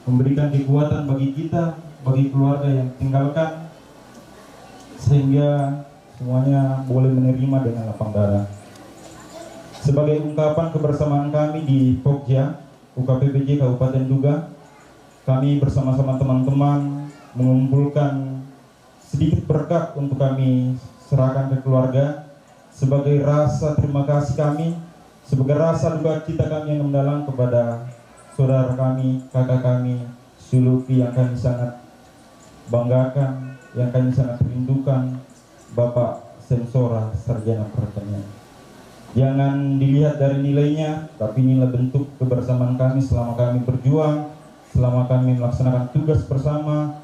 memberikan kekuatan bagi kita, bagi keluarga yang tinggalkan, sehingga semuanya boleh menerima dengan lapang dada. Sebagai ungkapan kebersamaan kami di Pokja, UKPPJ Kabupaten Duga, kami bersama-sama teman-teman mengumpulkan sedikit berkat untuk kami serahkan ke keluarga sebagai rasa terima kasih kami, sebagai rasa duka cita kami yang mendalam kepada saudara kami, kakak kami, Suluki yang kami sangat banggakan, yang kami sangat rindukan, Bapak Sensora Sarjana Pertanian. Jangan dilihat dari nilainya, tapi nilai bentuk kebersamaan kami selama kami berjuang, selama kami melaksanakan tugas bersama.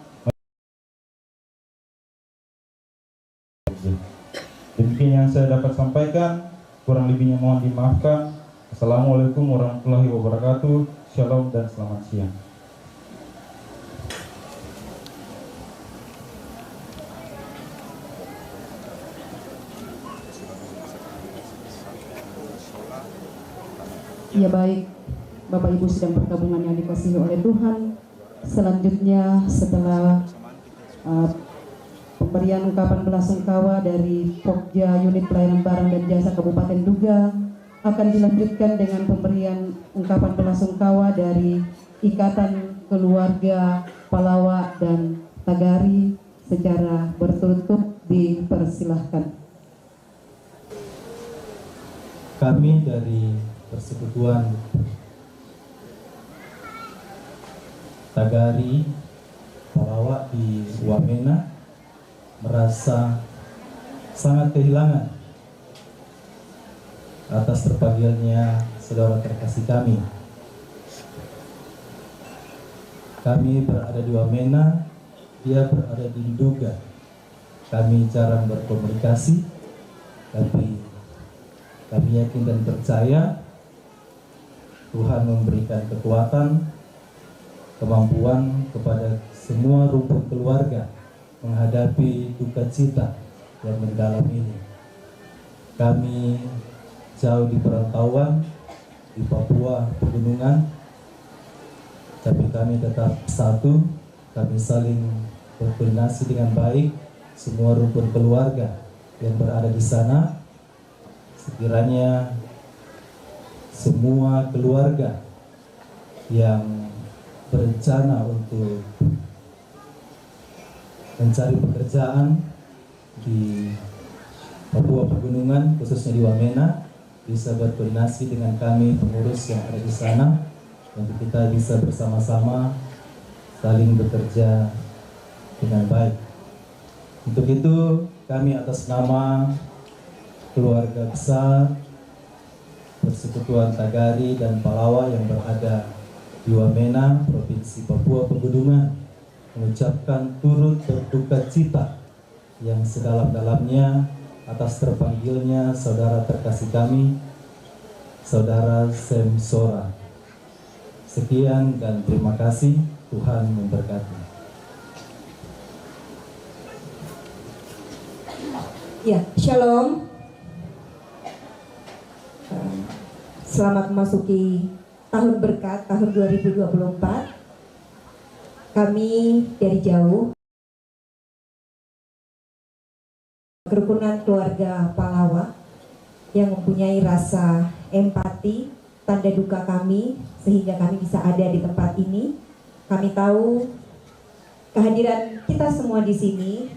Demikian yang saya dapat sampaikan, kurang lebihnya mohon dimaafkan. Assalamualaikum warahmatullahi wabarakatuh. Shalom dan selamat siang. Ya baik, Bapak Ibu sidang pergabungan yang dikasihi oleh Tuhan. Selanjutnya setelah pemberian ungkapan belasungkawa dari Pokja Unit Pelayanan Barang dan Jasa Kabupaten Duga, akan dilanjutkan dengan pemberian ungkapan belasungkawa dari Ikatan Keluarga Palawa dan Tagari secara berturut-turut. Dipersilahkan. Kami dari Persekutuan Tagari Palawa di Wamena merasa sangat kehilangan atas terpanggilnya saudara terkasih kami. Kami berada di Wamena, dia berada di Duga. Kami jarang berkomunikasi, tapi kami yakin dan percaya Tuhan memberikan kekuatan, kemampuan kepada semua rukun keluarga menghadapi duka cita yang mendalam ini. Kami jauh di perantauan, di Papua Pegunungan, tapi kami tetap satu, kami saling berkoordinasi dengan baik, semua rukun keluarga yang berada di sana. Sekiranya semua keluarga yang berencana untuk mencari pekerjaan di Papua Pegunungan, khususnya di Wamena, bisa berkoordinasi dengan kami pengurus yang ada di sana, untuk kita bisa bersama-sama saling bekerja dengan baik. Untuk itu kami atas nama keluarga besar Persekutuan Tagari dan Palawa yang berada di Wamena, Provinsi Papua Pegunungan, mengucapkan turut berduka cita yang sedalam-dalamnya atas terpanggilnya saudara terkasih kami, Saudara Sensora. Sekian dan terima kasih, Tuhan memberkati. Ya, Shalom. Selamat memasuki tahun berkat, tahun 2024. Kami dari jauh, kerukunan keluarga Palawa yang mempunyai rasa empati, tanda duka kami, sehingga kami bisa ada di tempat ini. Kami tahu kehadiran kita semua di sini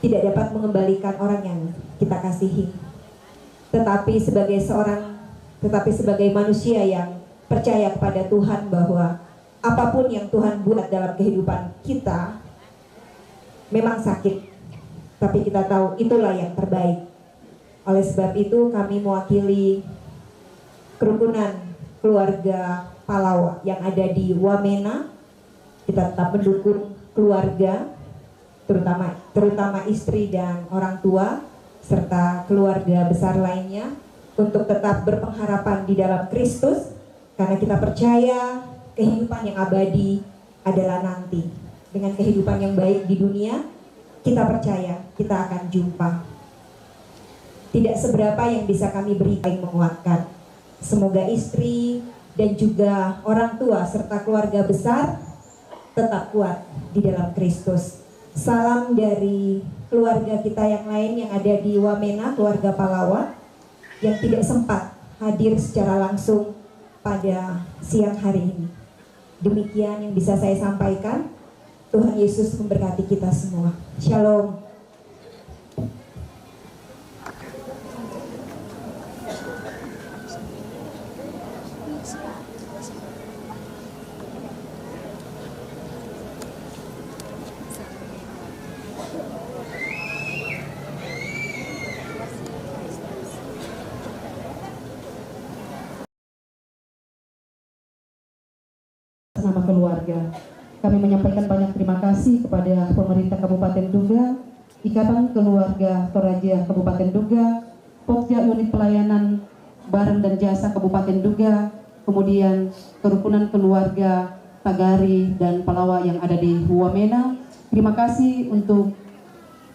tidak dapat mengembalikan orang yang kita kasihi. Tetapi sebagai manusia yang percaya kepada Tuhan bahwa apapun yang Tuhan buat dalam kehidupan kita memang sakit, tapi kita tahu itulah yang terbaik. Oleh sebab itu kami mewakili kerukunan keluarga Palawa yang ada di Wamena. Kita tetap mendukung keluarga, terutama istri dan orang tua serta keluarga besar lainnya, untuk tetap berpengharapan di dalam Kristus, karena kita percaya kehidupan yang abadi adalah nanti. Dengan kehidupan yang baik di dunia, kita percaya kita akan jumpa. Tidak seberapa yang bisa kami berikan yang menguatkan. Semoga istri dan juga orang tua serta keluarga besar tetap kuat di dalam Kristus. Salam dari keluarga kita yang lain yang ada di Wamena, keluarga Palawa, yang tidak sempat hadir secara langsung pada siang hari ini. Demikian yang bisa saya sampaikan. Tuhan Yesus memberkati kita semua. Shalom. Nama keluarga, kami menyampaikan banyak terima kasih kepada pemerintah Kabupaten Duga, Ikatan Keluarga Toraja Kabupaten Duga, Pokja Unit Pelayanan Barang dan Jasa Kabupaten Duga, kemudian Kerukunan Keluarga Tagari dan Palawa yang ada di Wamena. Terima kasih untuk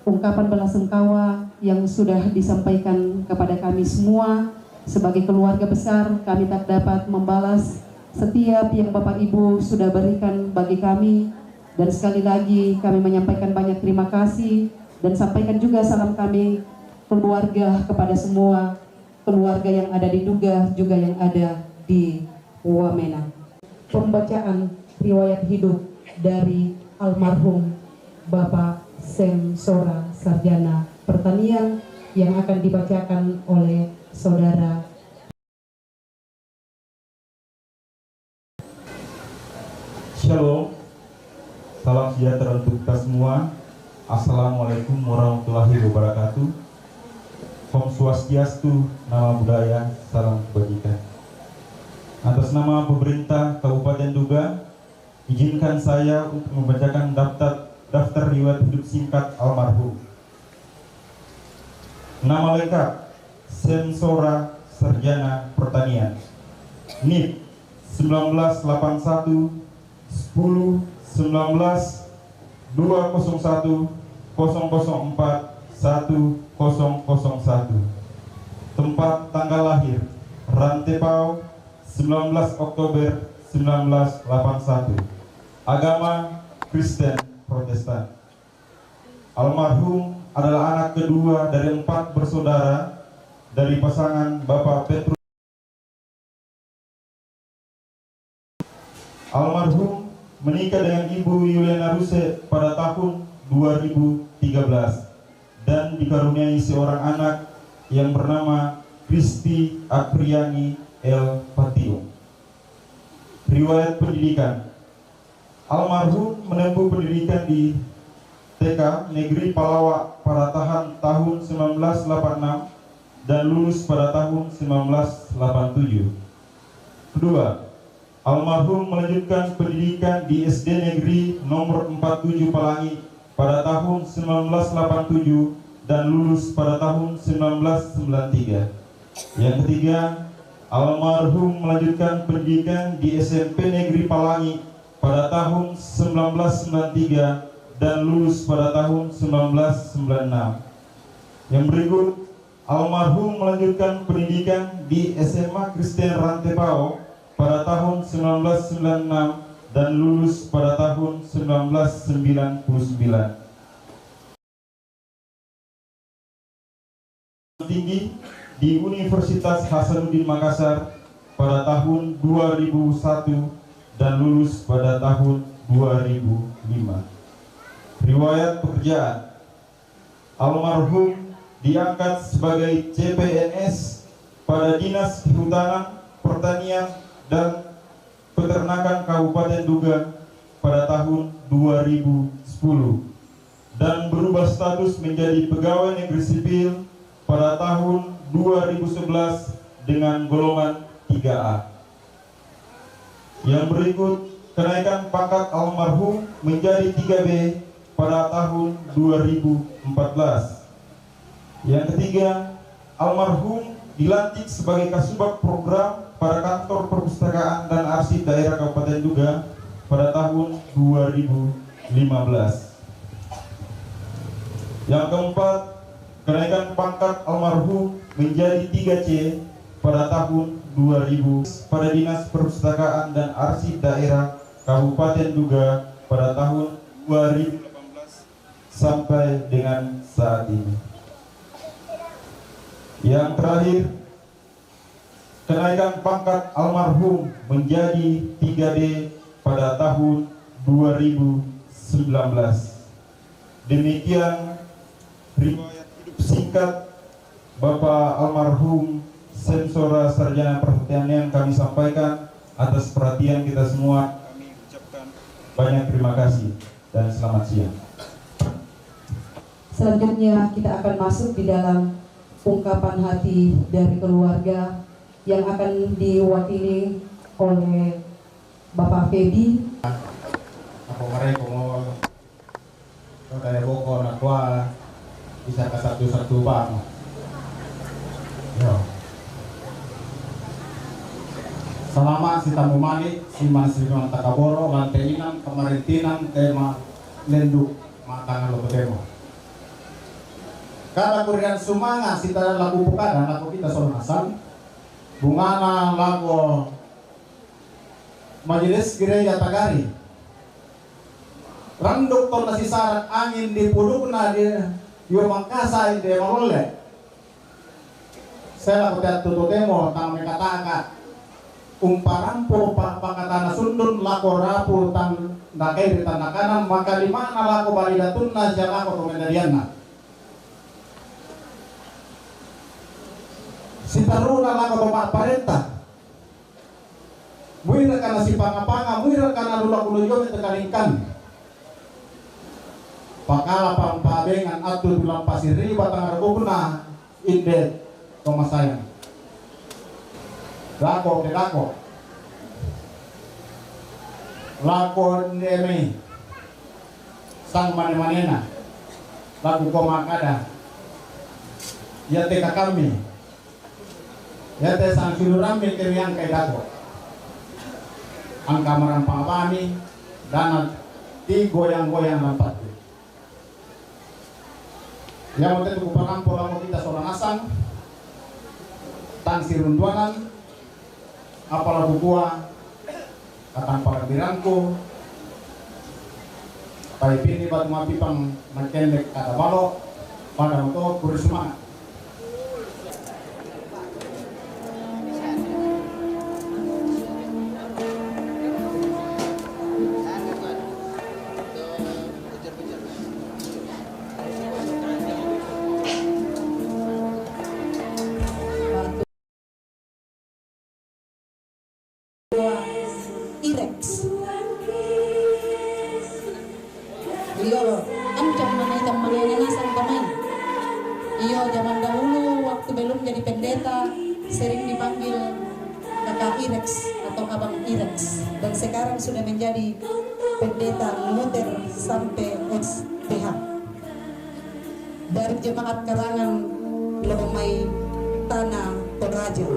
ungkapan belasungkawa yang sudah disampaikan kepada kami semua. Sebagai keluarga besar, kami tak dapat membalas setiap yang Bapak Ibu sudah berikan bagi kami, dan sekali lagi kami menyampaikan banyak terima kasih dan sampaikan juga salam kami keluarga kepada semua keluarga yang ada di Duga juga yang ada di Wamena. Pembacaan riwayat hidup dari almarhum Bapak Sem Sora Sarjana Pertanian yang akan dibacakan oleh Saudara. Shalom, salam sejahtera untuk kita semua. Assalamualaikum warahmatullahi wabarakatuh. Om Swastiastu, nama budaya, salam kebajikan. Atas nama pemerintah Kabupaten Duga, izinkan saya untuk membacakan daftar riwayat hidup singkat almarhum. Nama lengkap Sem Sora Sarjana Pertanian, NIP 1981 10 19 201 004 1001. Tempat tanggal lahir Rantepao 19 Oktober 1981. Agama Kristen Protestan. Almarhum adalah anak kedua dari 4 bersaudara dari pasangan Bapak Petrus. Almarhum menikah dengan Ibu Yuliana Ruse pada tahun 2013 dan dikaruniai seorang anak yang bernama Kristi Apriani El Patio. Riwayat pendidikan. Almarhum menempuh pendidikan di TK Negeri Palawa pada tahun 1986 dan lulus pada tahun 1987. Kedua, almarhum melanjutkan pendidikan di SD Negeri nomor 47 Pelangi pada tahun 1987 dan lulus pada tahun 1993. Yang ketiga, almarhum melanjutkan pendidikan di SMP Negeri Pelangi pada tahun 1993 dan lulus pada tahun 1996. Yang berikut, almarhum melanjutkan pendidikan di SMA Kristen Rantepao pada tahun 1996 dan lulus pada tahun 1999. Tinggi di Universitas Hasanuddin Makassar pada tahun 2001 dan lulus pada tahun 2005. Riwayat pekerjaan. Almarhum diangkat sebagai CPNS pada Dinas Kehutanan, Pertanian dan Peternakan Kabupaten Duga pada tahun 2010 dan berubah status menjadi pegawai negeri sipil pada tahun 2011 dengan golongan 3A. Yang berikut, kenaikan pangkat almarhum menjadi 3B pada tahun 2014. Yang ketiga, almarhum dilantik sebagai Kasubag Program pada Kantor Perpustakaan dan Arsip Daerah Kabupaten Duga pada tahun 2015. Yang keempat, kenaikan pangkat almarhum menjadi 3C pada tahun 2000 pada Dinas Perpustakaan dan Arsip Daerah Kabupaten Duga pada tahun 2018 sampai dengan saat ini. Yang terakhir, kenaikan pangkat almarhum menjadi 3D pada tahun 2019. Demikian riwayat hidup singkat Bapak almarhum Sensora Sarjana Pertanian kami sampaikan. Atas perhatian kita semua kami ucapkan banyak terima kasih dan selamat siang. Selanjutnya kita akan masuk di dalam ungkapan hati dari keluarga yang akan diwakili oleh Bapak Fedi. Ako mereka mau kaya boko na tua bisa ke satu-satu bang. Yo. Selama si tamu malik, si Mansiman Takaboro, Lanteninan, Kemarintinan, tema lenduk matangan lo temo. Kada kurian sumanga sita lagu pukada lagu kita solonasan, bungana lagu majelis gereja Tagari. Randuk ton nasi sarat angin di pudukna di Yomangkasa di Marole. Saya lagu tutu temo tang mekataka. Umparampo pakatana sundun lako rapu tan nakai di tanah kanan maka lima lako balidatun na jalako komendariana. Si taruna lako tomak parenta. Muira kana si pangapanga, muira kana lula kuluyon tekalingkan. Pakala pampabengan atul bilang pasiri batang arbugna inde tomasayang. Lako de lako nemi sang mane-manena lagu komakada ya teka kami ya te sang silurami keriang kay dako ang kamarang pangabami dan ti goyang-goyang lampat ya mo te kupanampo lang kita sorangasang tang sirunduanan apalah bukua katang pagbiranku pai pini batu mapipang makendek kata balok pada moto kurisuma zaman dahulu waktu belum jadi pendeta sering dipanggil kakak Irex atau abang Irex, dan sekarang sudah menjadi pendeta Luther sampai SPH dari jemaat Karangan Lomai Tanah Toraja.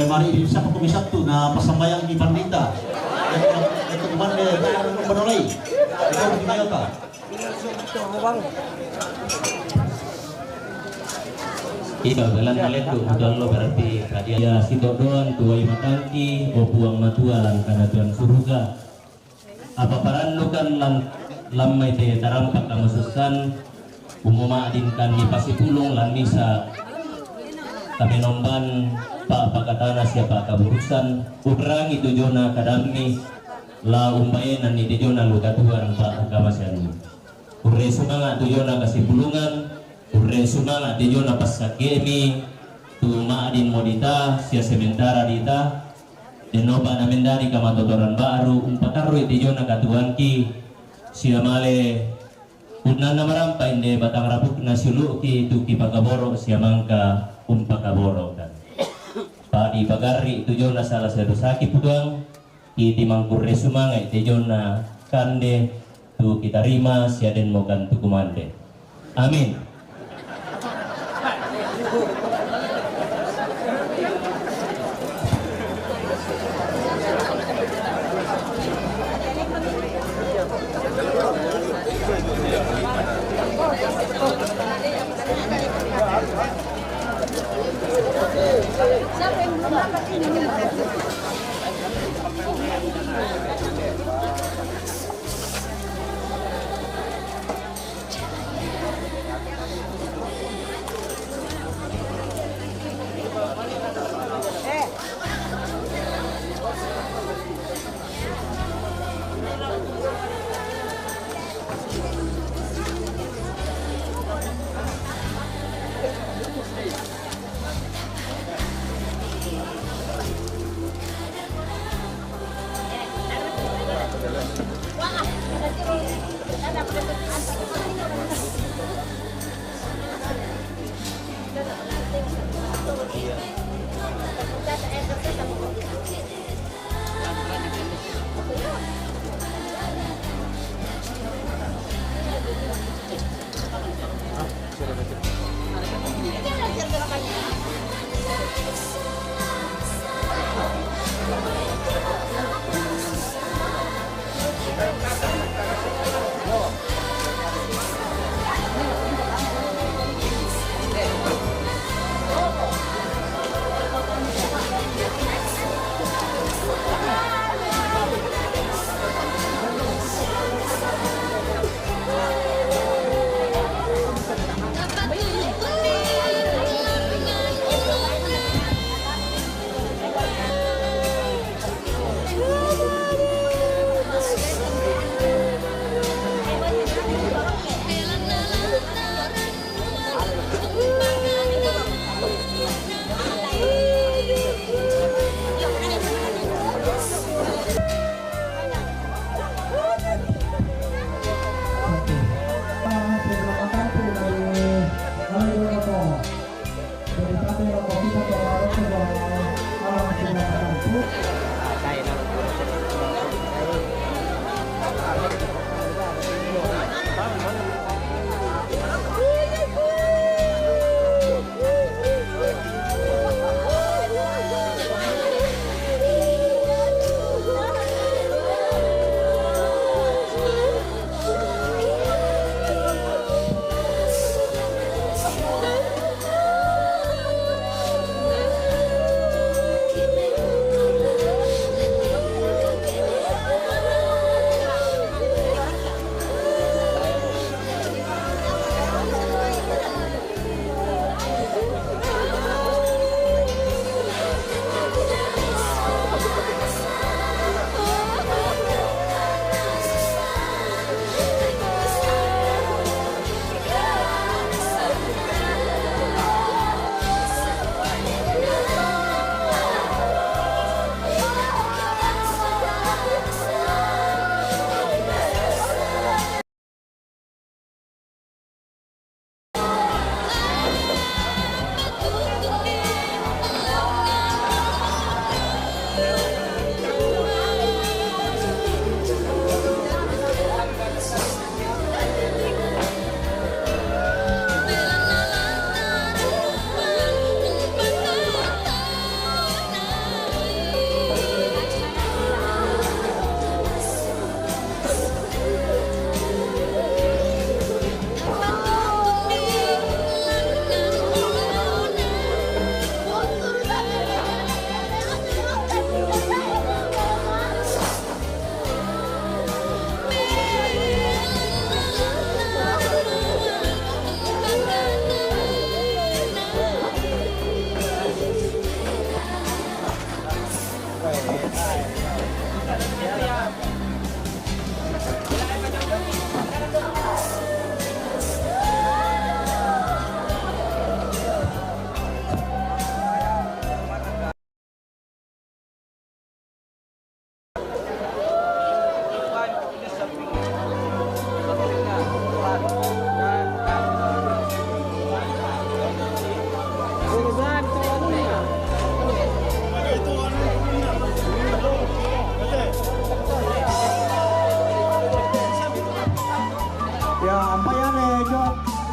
Mari bisa Komisi 1 na pasambayang di Pandita. Ito naman ng Manolay. Ikaw di Mayota. Ito, dalam kalian tuh udah lo berarti dia si dodoan tuai matangki o buang matualan karena Tuhan surga. Apa paran lo kan lamai te tarampak kamasusan umuma adinkan ni pasipulong lan misa kami nomban pa pakatana siapa kaburusan ubrang itu jona kadami la umbayenan ni jona lugatuan pa kamasian urre sumanga tu jona kasipulungan urre sumanga di jona pasakemi tu maadin modita sia sementara dita denoba namendari kamatotoran baru umpataru di jona katuanki sia male unana marampa inde batang rabuk nasuluki tu kipakaboro sia mangka umpakaboro kan padi bagari itu jona salah satu sakit pugang iti mangkurre sumanga iti jona kande tu kita rima siaden mokan tu kumande amin. Siapa yang belum dapat ini?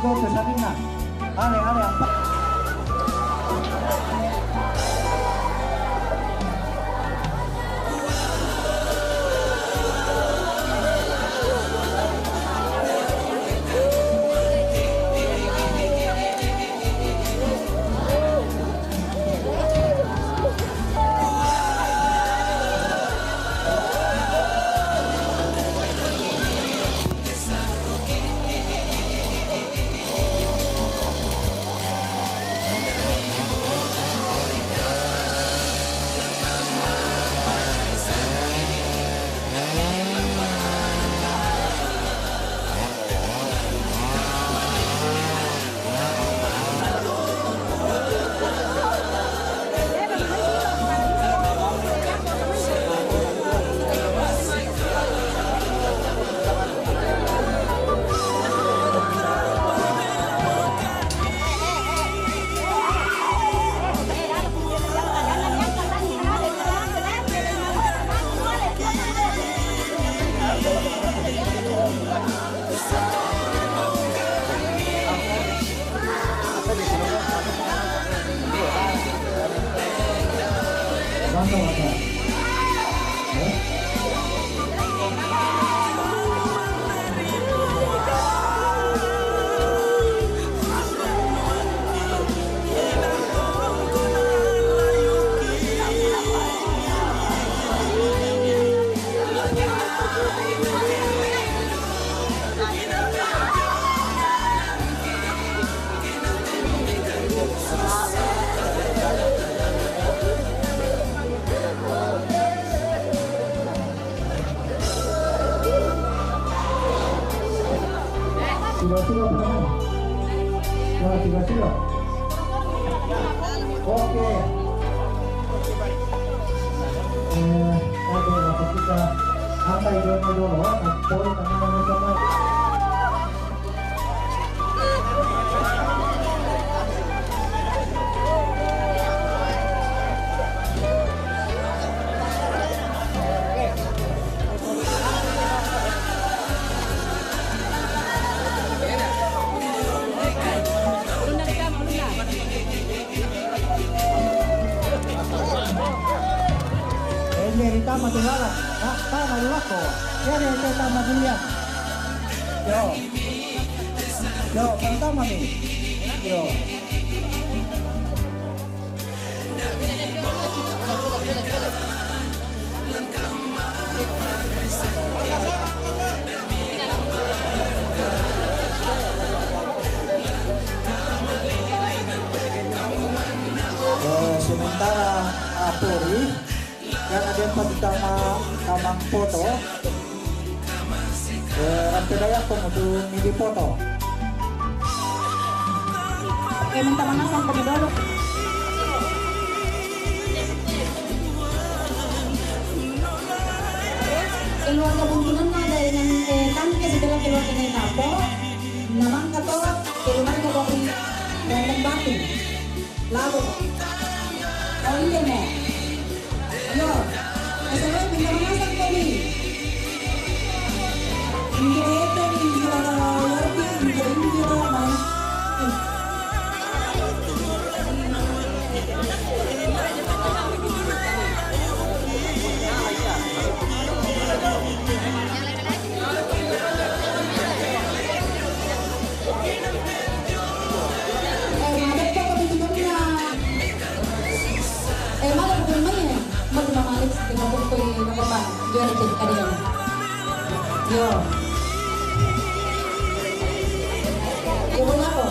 go to Sabina. Ale, ang Silo. Oke. Waktu kita angka idenya dulu, poin tangan sama. Tama tulala, tama lulako. Yan ito tama dilian. Yo, tama nih. Yo. Sementara Apuri yang ada yang tamang foto rantai daya untuk midi foto minta mana sang komodoro keluarga pembunuhan ada yang tangke sebelah keluarga yang tapo namang kato keluarga dari Bandeng Batu lalu oh iya mo ayo SMM minta mana sang kami hindi ito hindi Yo. Ibu nako.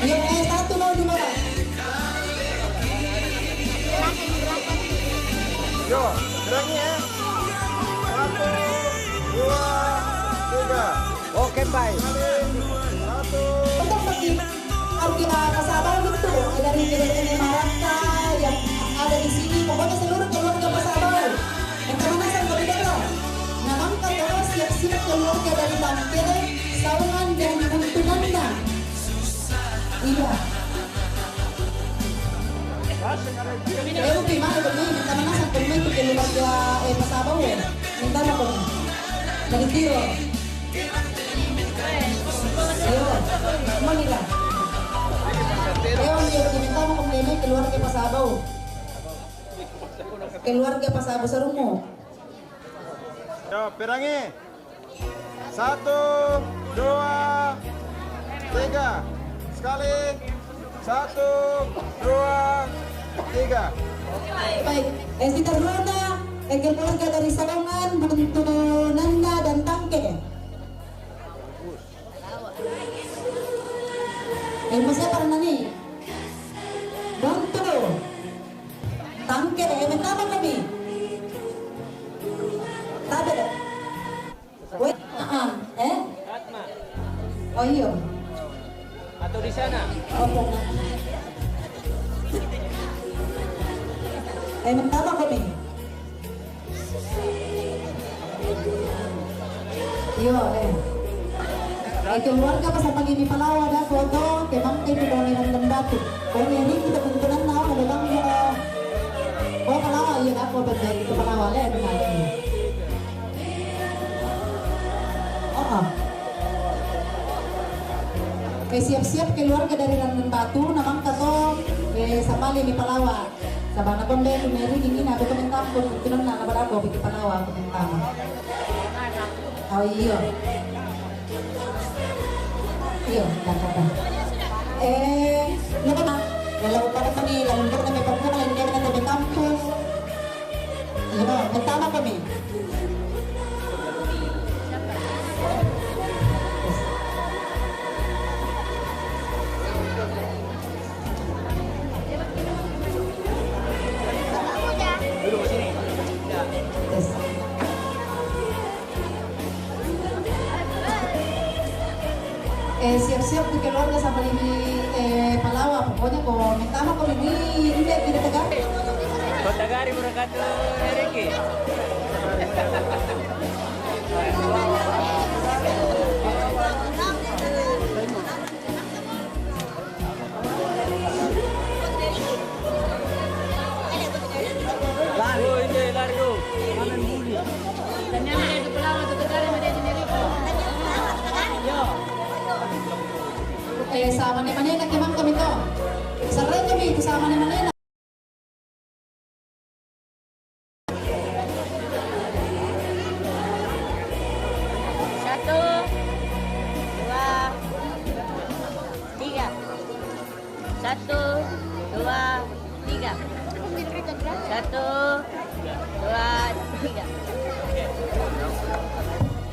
Yo, satu mau di mana? Yo, geraknya ya. 1, 2, 3. Oke, baik. 1. Untuk bagi Argina Pasabal itu dari Kedengar Maraka yang ada di sini, pokoknya seluruh keluarga Pasabal. Yang kemanasan berbeda. Namang kata siap-siap keluarga dari Bangkede, Sawangan dan Buntunanda. Iya. Eh, okay, malo kami. Minta manasan kung may keluarga pasabaw eh. Minta na kung nagtiro. Ayun, Manila. Ayun, minta mo kung may keluarga pasabaw. Keluarga pasabaw sa rumo. Yo, pirangi. 1, 2, 3. Sekali. 1, 2, 3. Baik, si Taruna, keluarga dari Sawangan, Buntunanda dan Tangke. Masih para nani? Buntu, Tangke, mentama kami. Tabe. Wait, Oh iya. Atau di sana? Oh, mentama kami. Yo, keluarga pas pagi di Palawa ada foto, kemang itu boleh dan batu. Oh ini kita bentukan tahu kalau bang oh Palawa iya aku berbeda itu Palawa lah dengan ini. Oh. Siap-siap keluarga dari Randan Batu, namang kato Sapali di Palawa. Sabana pun deh ini dingin aku komentar pun itu nang na berapa di Palawa komentar. Oh iya. Iya, kata. Lepas na, kalau pada kami lalu kita may pagkuhan lalu kita may kampung. Iya, pertama kami. Siap-siap tuh keluarga sama ini Palawa, pokoknya kok minta kok ini tidak tegak. Kau tagari berkata Eriki. Lari, ini lari dulu. Tanya itu Palawa tuh tagari mana sendiri. Yo. Sama mana kemang kami to. Sarai kami itu sama mana. Satu, dua, tiga.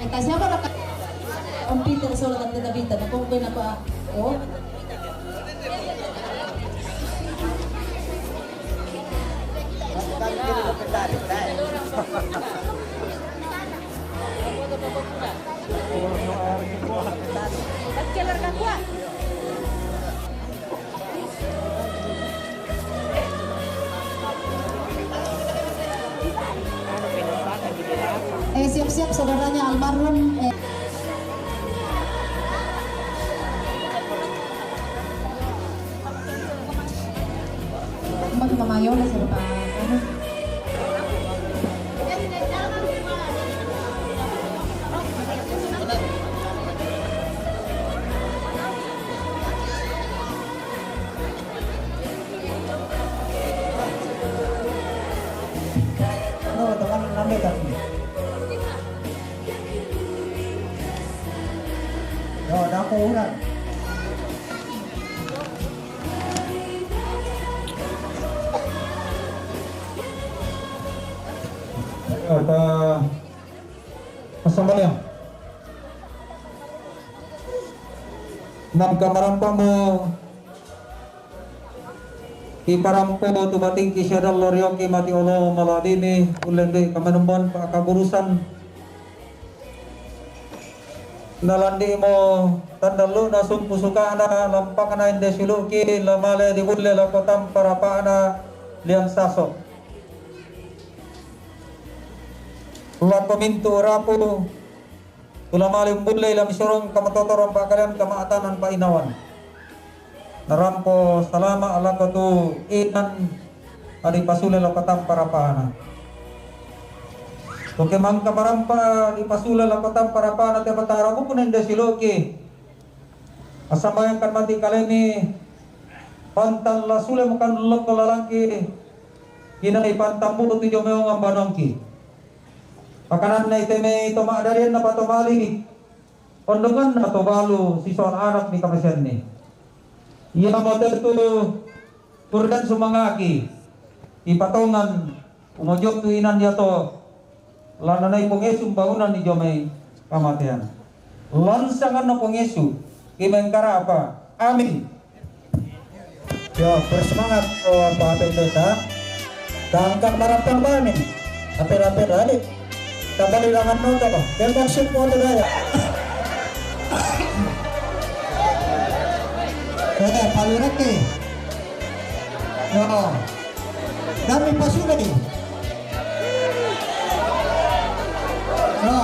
Entah siapa nak Om Peter soal kata Tabita, nak kau kena apa? Oh. Siap-siap saudaranya almarhum Mamayola siapa? Oh, teman nambah kan? Rồi đã cố rồi. Rồi ta pasang balik. Nam kamarampa mo iparampo tubating kisyadal loryo ki mati olo maladini ulende kamanumban pakaburusan nalandi mo tandalo na sumpusuka na lampak na inde siluki lamale di bulle la kotam parapa na liang saso ulat pemintu rapu ulamali bulle lam surong kamatotorom pakalian kamaatanan painawan narampo salama ala kotu inan adi pasule lo katam parapana. Oke mangka parampa di pasule lo katam parapana te batara ko punen desiloki. Asamayang kan mati kalemi pantan la sule makan lok lalangki. Kinai pantambu tu jo meong ambanongki. Pakanan na iteme ito maadarian na patomali. Ondongan na to balu si soal anak ni kamasian ni. Iya motel tu kurdan sumangaki. Ipatongan umojok tu inan dia to. Lananay pongesu bangunan ni jomay kamatian. Lansangan na pongesu kimengkara apa? Amin. Yo, bersemangat Pak Pendeta. Tangkap marapang bani. Ape-ape tadi. Kembali dengan nota Pak. Dengan semua daya. Oke, palurake. Yo. Kami pasukan ni. Yo.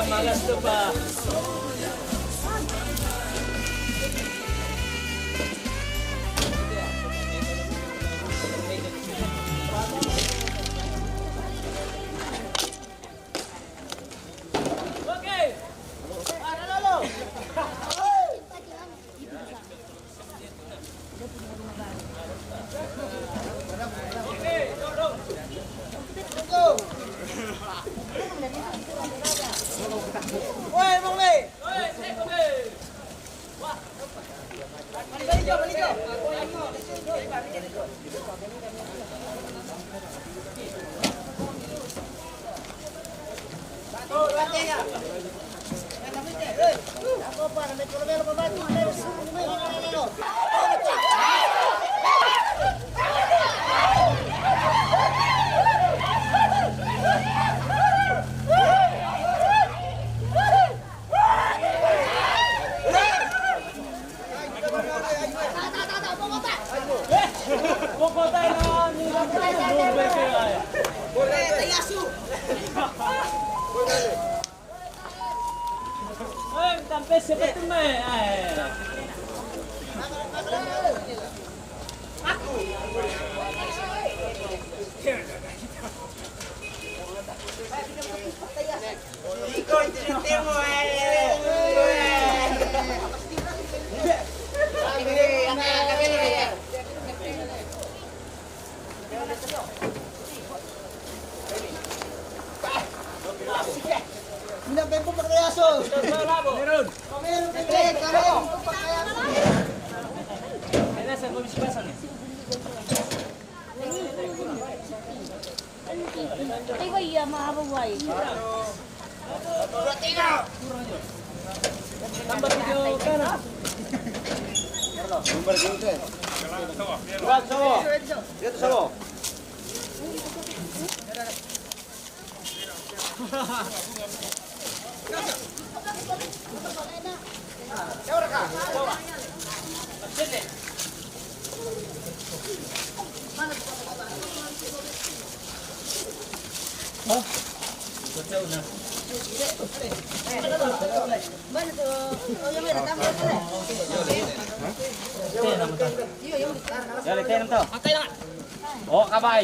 magas tuh Pak. Oh, kabay.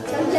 Kerja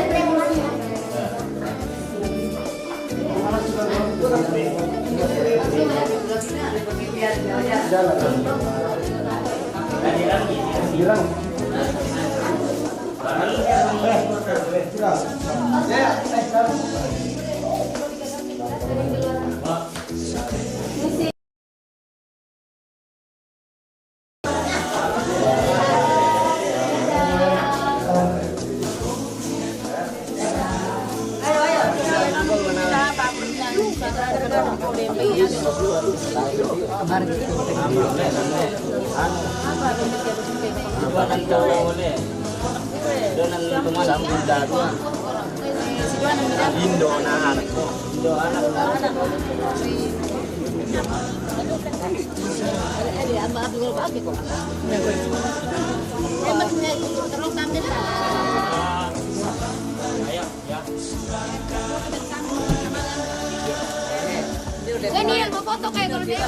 Ini yang mau foto kayak kalau dia.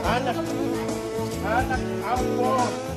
Anak, anak, ampun.